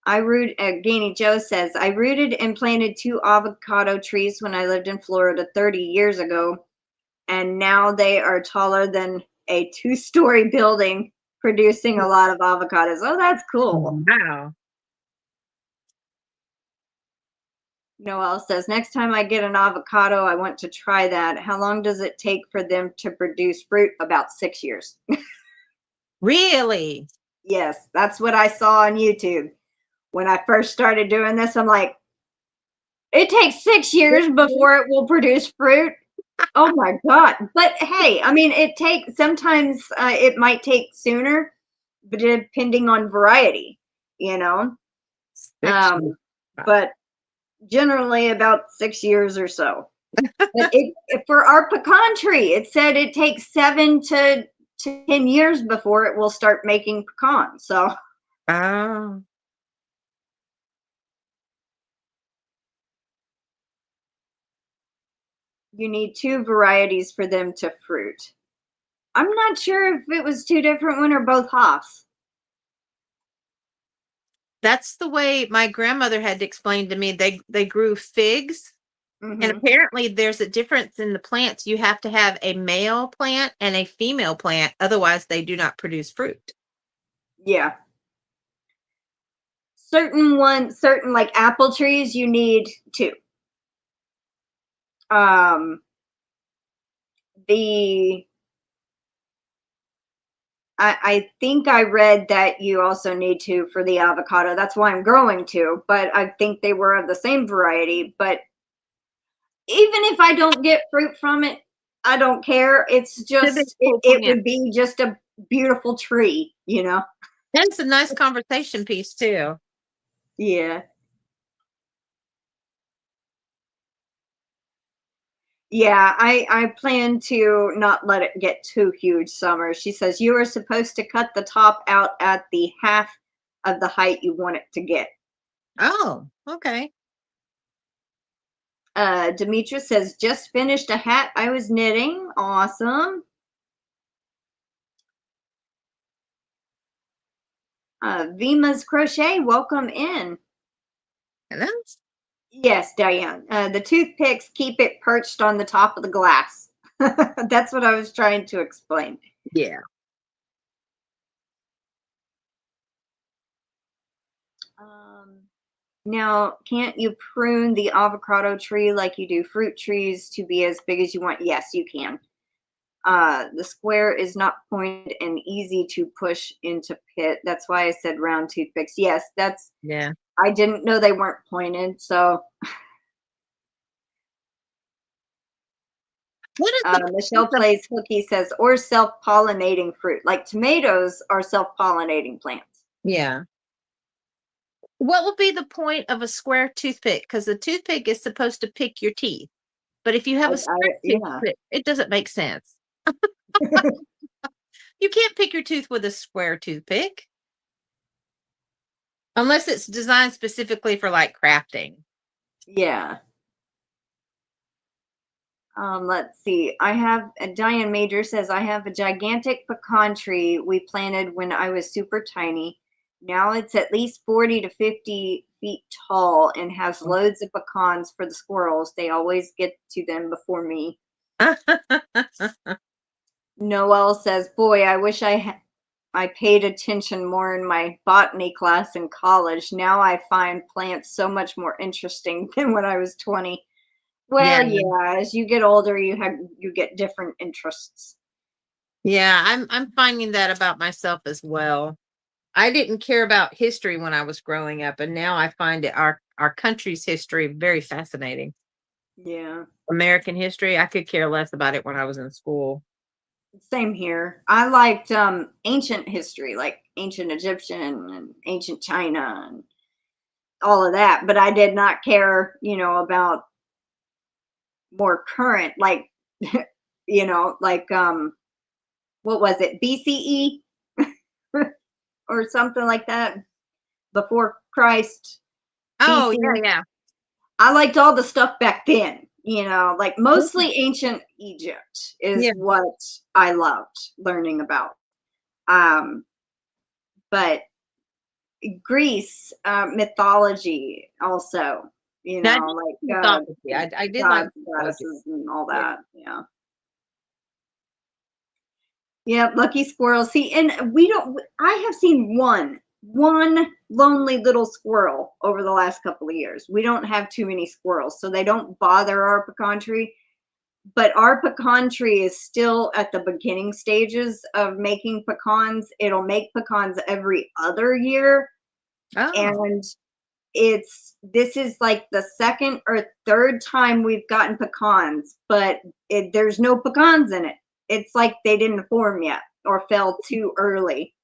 GanniJo says, I rooted and planted 2 avocado trees when I lived in Florida 30 years ago, and now they are taller than a 2-story building, producing a lot of avocados. Oh, that's cool. Wow. Noelle says, next time I get an avocado, I want to try that. How long does it take for them to produce fruit? About 6 years. Really? Yes, that's what I saw on YouTube. When I first started doing this, I'm like, it takes 6 years before it will produce fruit. Oh my God. But hey, I mean, sometimes it might take sooner, but depending on variety, you know. 6 years. But generally about 6 years or so. But for our pecan tree, it said it takes 7 to 10 years before it will start making pecans. So Oh. you need 2 varieties for them to fruit. I'm not sure if it was 2 different one or both halves. That's the way my grandmother had to explain to me. They grew figs. And apparently there's a difference in the plants. You have to have a male plant and a female plant. Otherwise, they do not produce fruit. Yeah. Certain like apple trees, you need 2. I think I read that you also need 2 for the avocado. That's why I'm growing 2, but I think they were of the same variety. But even if I don't get fruit from it, I don't care. It's just, it would be just a beautiful tree, you know? That's a nice conversation piece too. Yeah. Yeah, I plan to not let it get too huge, Summer. She says you are supposed to cut the top out at the half of the height you want it to get. Oh, okay. Demetra says, just finished a hat I was knitting. Awesome. Vima's Crochet, welcome in. Hello. Yes, Diane. The toothpicks keep it perched on the top of the glass. That's what I was trying to explain. Yeah. Now, can't you prune the avocado tree like you do fruit trees to be as big as you want? Yes, you can. The square is not pointed and easy to push into pit. That's why I said round toothpicks. Yes, that's, Yeah. I didn't know they weren't pointed. So What is the Michelle Plays Hooky says, or self-pollinating fruit. Like tomatoes are self-pollinating plants. Yeah. What would be the point of a square toothpick? Because the toothpick is supposed to pick your teeth. But if you have a square Yeah. toothpick, it doesn't make sense. You can't pick your tooth with a square toothpick. Unless it's designed specifically for like crafting. Yeah. Let's see. I have, Diane Major says, I have a gigantic pecan tree we planted when I was super tiny. Now it's at least 40 to 50 feet tall and has loads of pecans for the squirrels. They always get to them before me. Noelle says, boy, I wish I paid attention more in my botany class in college. Now I find plants so much more interesting than when I was 20. Well, yeah, as you get older, you get different interests. Yeah, I'm finding that about myself as well. I didn't care about history when I was growing up, and now I find it our country's history very fascinating. Yeah. American history, I could care less about it when I was in school. Same here. I liked ancient history, like ancient Egyptian and ancient China and all of that, but I did not care, about more current, like like what was it, BCE or something like that, before Christ. Oh, BC. yeah. I liked all the stuff back then, like mostly ancient Egypt is what I loved learning about. But Greece mythology also, like mythology. I did like goddesses and all that. Yeah. Yeah, lucky squirrel. See, and I have seen one lonely little squirrel over the last couple of years. We don't have too many squirrels, so they don't bother our pecan tree. But our pecan tree is still at the beginning stages of making pecans. It'll make pecans every other year. Oh. And this is like the second or third time we've gotten pecans, but there's no pecans in it. It's like they didn't form yet or fell too early.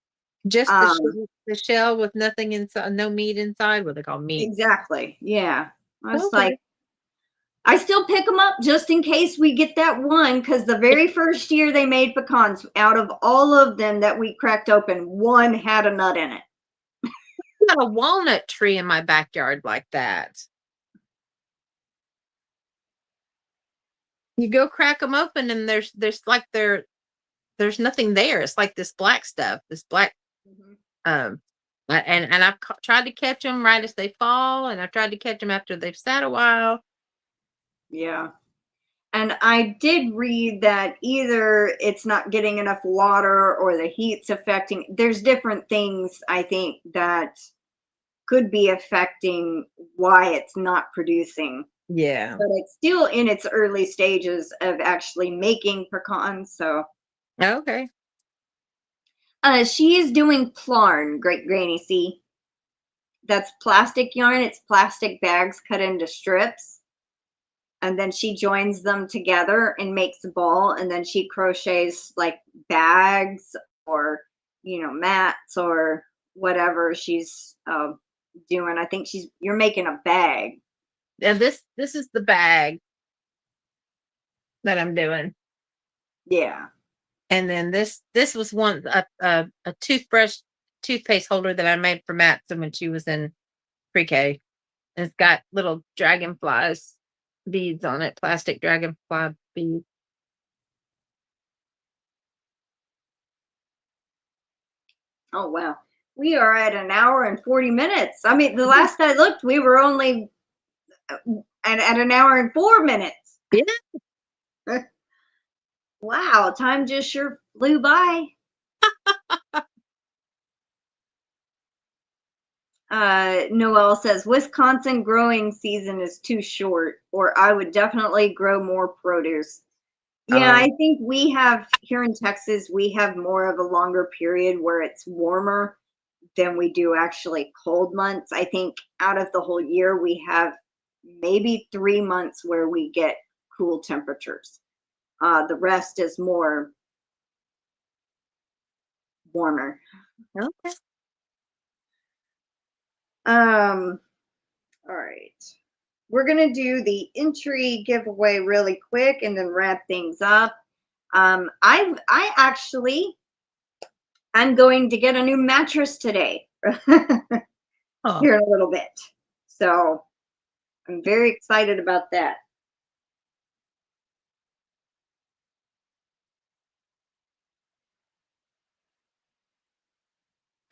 Just the shell with nothing inside, no meat inside. What they call meat. Exactly. Yeah. I was like, I still pick them up just in case we get that one, because the very first year they made pecans, out of all of them that we cracked open, one had a nut in it. I got a walnut tree in my backyard like that. You go crack them open and there's nothing there. It's like this black stuff, this black, and I've tried to catch them right as they fall, and I've tried to catch them after they've sat a while. Yeah. And I did read that either it's not getting enough water or the heat's affecting, there's different things I think that could be affecting why it's not producing. Yeah. But it's still in its early stages of actually making pecans. So okay. She is doing Plarn, Great Granny C. That's plastic yarn. It's plastic bags cut into strips. And then she joins them together and makes a ball. And then she crochets like bags or, mats or whatever she's doing. I think you're making a bag. And this is the bag that I'm doing. Yeah. And then this was one a toothpaste holder that I made for Matson when she was in pre-K. And it's got little dragonflies beads on it, plastic dragonfly beads. Oh wow. We are at an hour and 40 minutes. I mean, the last I looked, we were only at an hour and 4 minutes. Yeah. Wow, time just sure flew by. Noelle says, Wisconsin growing season is too short, or I would definitely grow more produce. Yeah, I think we have here in Texas, we have more of a longer period where it's warmer than we do actually cold months. I think out of the whole year, we have maybe 3 months where we get cool temperatures. The rest is more warmer. Okay. All right. We're gonna do the entry giveaway really quick and then wrap things up. I'm going to get a new mattress today. Here in a little bit. So I'm very excited about that.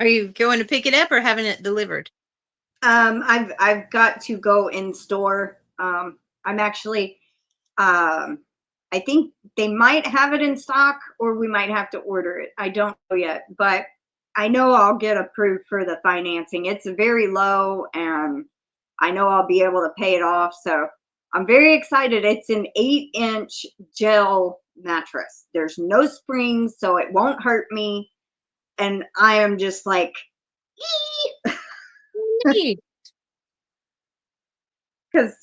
Are you going to pick it up or having it delivered? I've got to go in store. I'm actually I think they might have it in stock or we might have to order it. I don't know yet, but I know I'll get approved for the financing. It's very low and I know I'll be able to pay it off. So I'm very excited. It's an 8-inch gel mattress. There's no springs, so it won't hurt me. And I am just like, because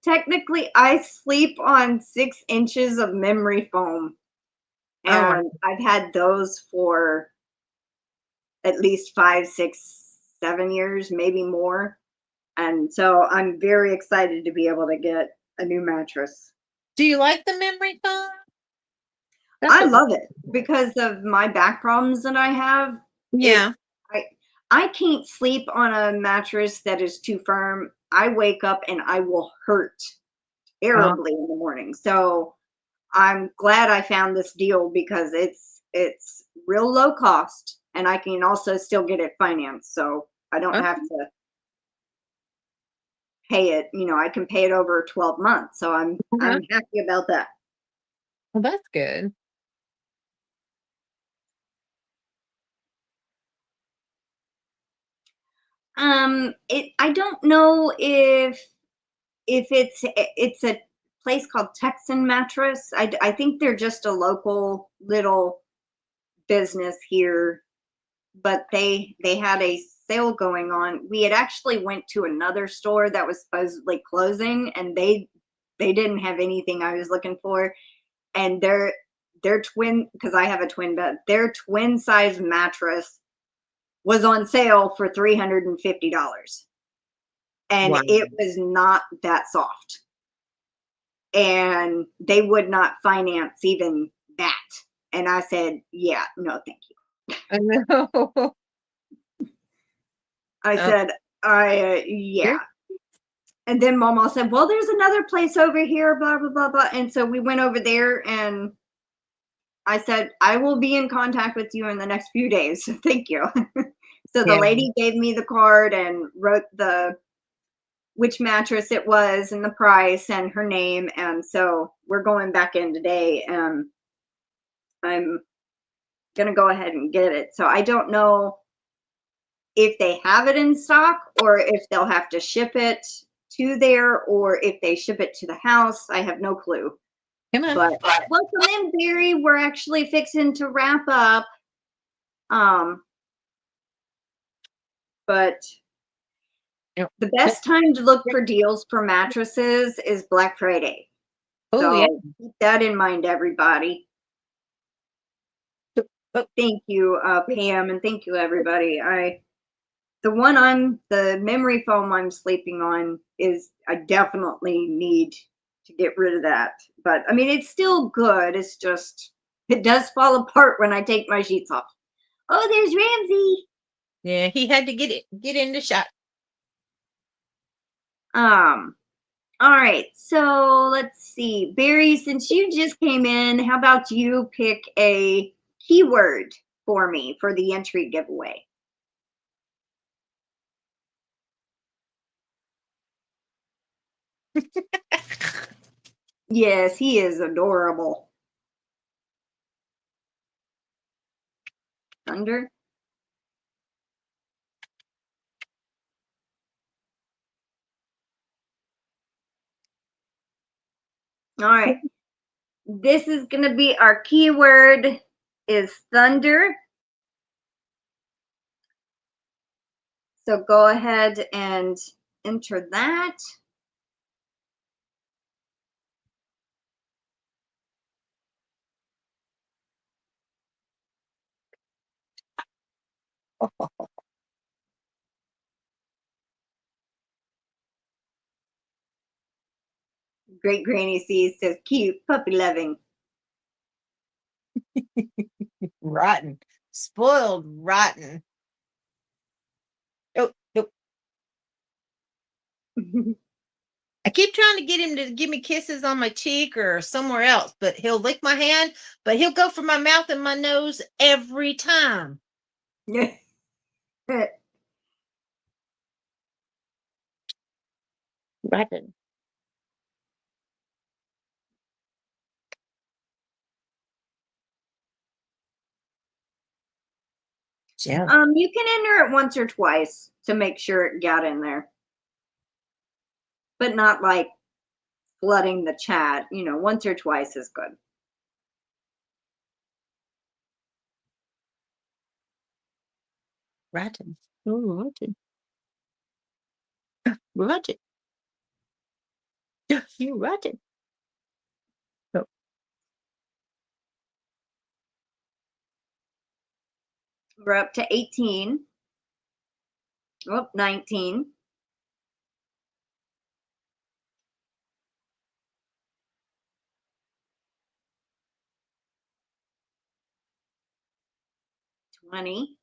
technically I sleep on 6 inches of memory foam. And I've had those for at least 5, 6, 7 years, maybe more. And so I'm very excited to be able to get a new mattress. Do you like the memory foam? I love it because of my back problems that I have. Yeah. I can't sleep on a mattress that is too firm. I wake up and I will hurt terribly in the morning. So I'm glad I found this deal because it's real low cost and I can also still get it financed. So I don't have to pay it, I can pay it over 12 months. So I'm happy about that. Well, that's good. I don't know if it's a place called Texan Mattress. I think they're just a local little business here, but they had a sale going on. We had actually went to another store that was supposedly closing, and they didn't have anything I was looking for. And their twin, because I have a twin bed, their twin size mattress was on sale for $350. And it was not that soft. And they would not finance even that. And I said, yeah, no, thank you. I know. I said, yeah. And then Mama said, well, there's another place over here, blah, blah, blah, blah. And so we went over there and I said, I will be in contact with you in the next few days. Thank you. So the lady gave me the card and wrote which mattress it was and the price and her name. And so we're going back in today and I'm going to go ahead and get it. So I don't know if they have it in stock or if they'll have to ship it to there or if they ship it to the house. I have no clue. Come on. But welcome in, Barry. We're actually fixing to wrap up. But the best time to look for deals for mattresses is Black Friday. So keep that in mind, everybody. Thank you, Pam, and thank you, everybody. the memory foam I'm sleeping on is, I definitely need to get rid of that. But I mean, it's still good. It's just, it does fall apart when I take my sheets off. Oh, there's Ramsey. Yeah, he had to get in the shot. All right, so let's see. Barry, since you just came in, how about you pick a keyword for me for the entry giveaway? Yes, he is adorable. Thunder. All right. This is going to be our keyword is thunder. So go ahead and enter that. Great Granny C says cute, puppy loving. Rotten. Spoiled rotten. Oh, nope. I keep trying to get him to give me kisses on my cheek or somewhere else, but he'll lick my hand, but he'll go for my mouth and my nose every time. Rotten. Yeah. You can enter it once or twice to make sure it got in there, but not like flooding the chat. You know, once or twice is good. Rotten. Oh, rotten. Rotten. You rotten. Oh. We're up to 18. Oh, 19. 20.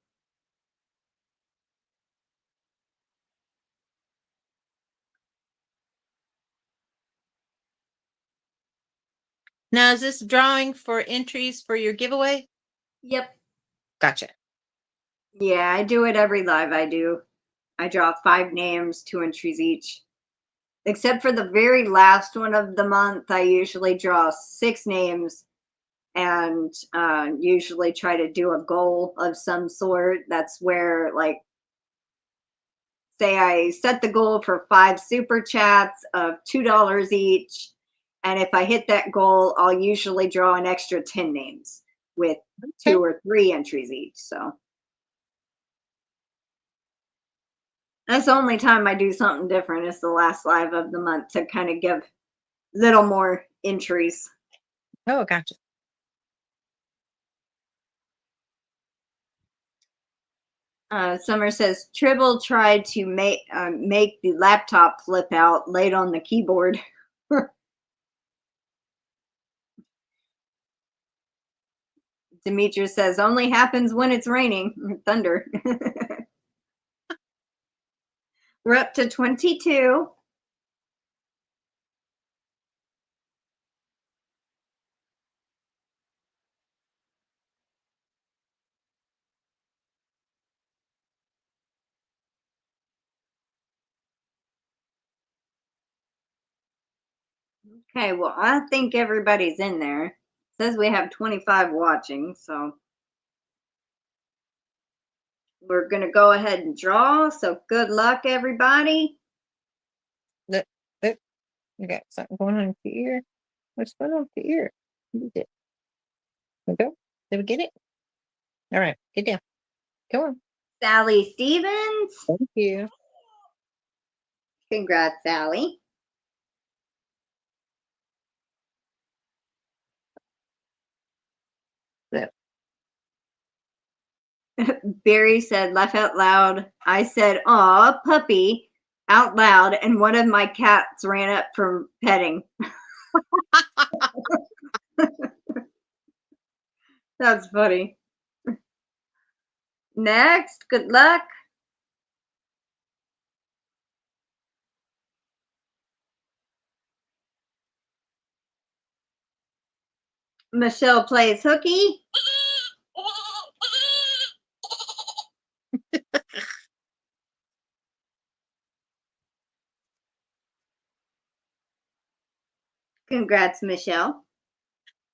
Now, is this drawing for entries for your giveaway? Yep. Gotcha. Yeah, I do it every live I do. I draw 5 names, 2 entries each. Except for the very last one of the month, I usually draw 6 names and usually try to do a goal of some sort. That's where, like, say I set the goal for 5 super chats of $2 each. And if I hit that goal, I'll usually draw an extra 10 names with 2 or 3 entries each. So that's the only time I do something different. Is the last live of the month to kind of give little more entries. Oh, gotcha. Summer says Tribble tried to make the laptop flip out, laid on the keyboard. Demetra says only happens when it's raining. Thunder. We're up to 22. Okay, well, I think everybody's in there. It says we have 25 watching, so we're going to go ahead and draw. So good luck, everybody. Look, look. You got something going on with your ear. What's going on with your ear? What is it? Okay. Did we get it? All right. Get down. Come on. Sally Stevens. Thank you. Congrats, Sally. Look. Barry said, laugh out loud. I said, aw, puppy, out loud, and one of my cats ran up from petting. That's funny. Next, good luck. Michelle plays hooky. Congrats, Michelle.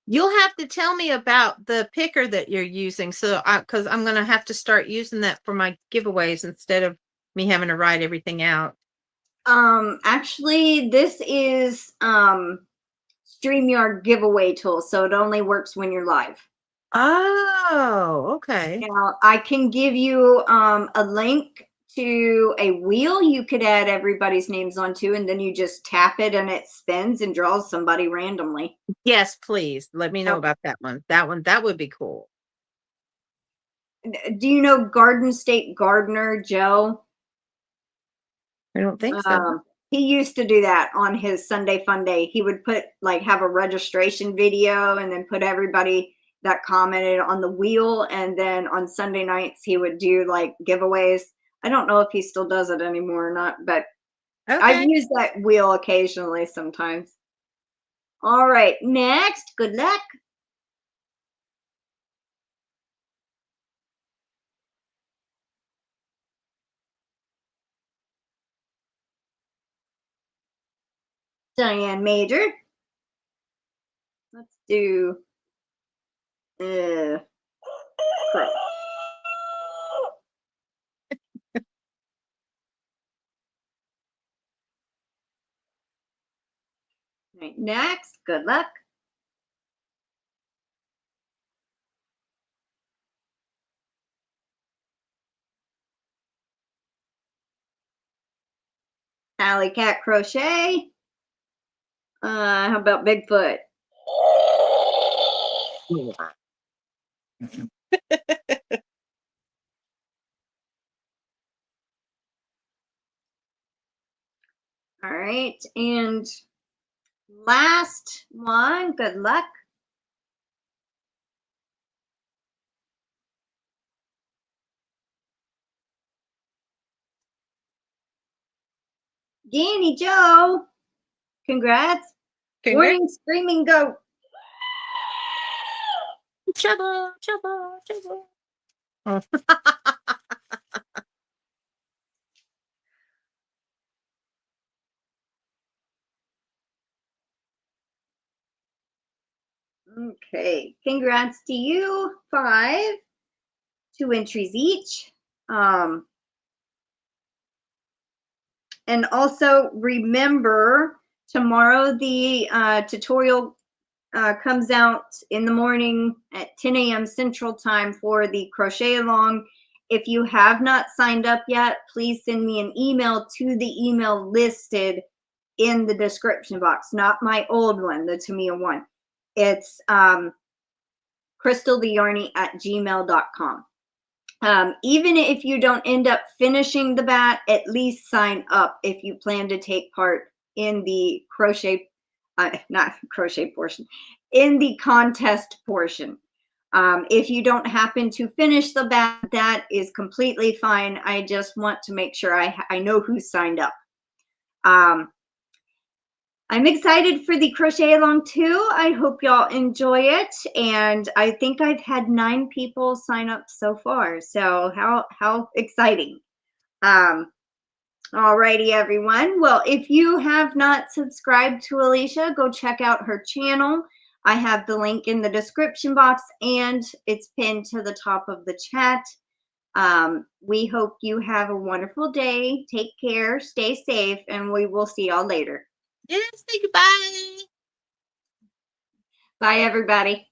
You'll have to tell me about the picker that you're using, so because I'm going to have to start using that for my giveaways instead of me having to write everything out. Actually, this is StreamYard giveaway tool, so it only works when you're live. Oh, okay. Now, I can give you a link to a wheel you could add everybody's names onto, and then you just tap it and it spins and draws somebody randomly. Yes, please. Let me know about that one. That would be cool. Do you know Garden State Gardener Joe? I don't think so. He used to do that on his Sunday Fun Day. He would put have a registration video and then put everybody that commented on the wheel, and then on Sunday nights he would do giveaways. I don't know if he still does it anymore or not, but Okay. I've used that wheel occasionally sometimes. All right, next, good luck. Diane Major. Let's do crow. Right, next, good luck. Alley Cat Crochet. How about Bigfoot? All right, and last one, good luck. GanniJo. Congrats. Warning, screaming goat. Trouble, trouble, trouble. Oh. Okay, congrats to you. 5, 2 entries each. And also remember, tomorrow the tutorial comes out in the morning at 10 a.m. Central Time for the crochet along. If you have not signed up yet, please send me an email to the email listed in the description box, not my old one, the Tamia one. It's crystaltheyarny@gmail.com. Even if you don't end up finishing the bat, at least sign up if you plan to take part in the crochet, not crochet portion, in the contest portion. If you don't happen to finish the bat, that is completely fine. I just want to make sure I know who signed up. I'm excited for the crochet along too. I hope y'all enjoy it. And I think I've had 9 people sign up so far. So how exciting. Alrighty, everyone. Well, if you have not subscribed to Alishia, go check out her channel. I have the link in the description box and it's pinned to the top of the chat. We hope you have a wonderful day. Take care, stay safe, and we will see y'all later. Yes, say goodbye. Bye, everybody.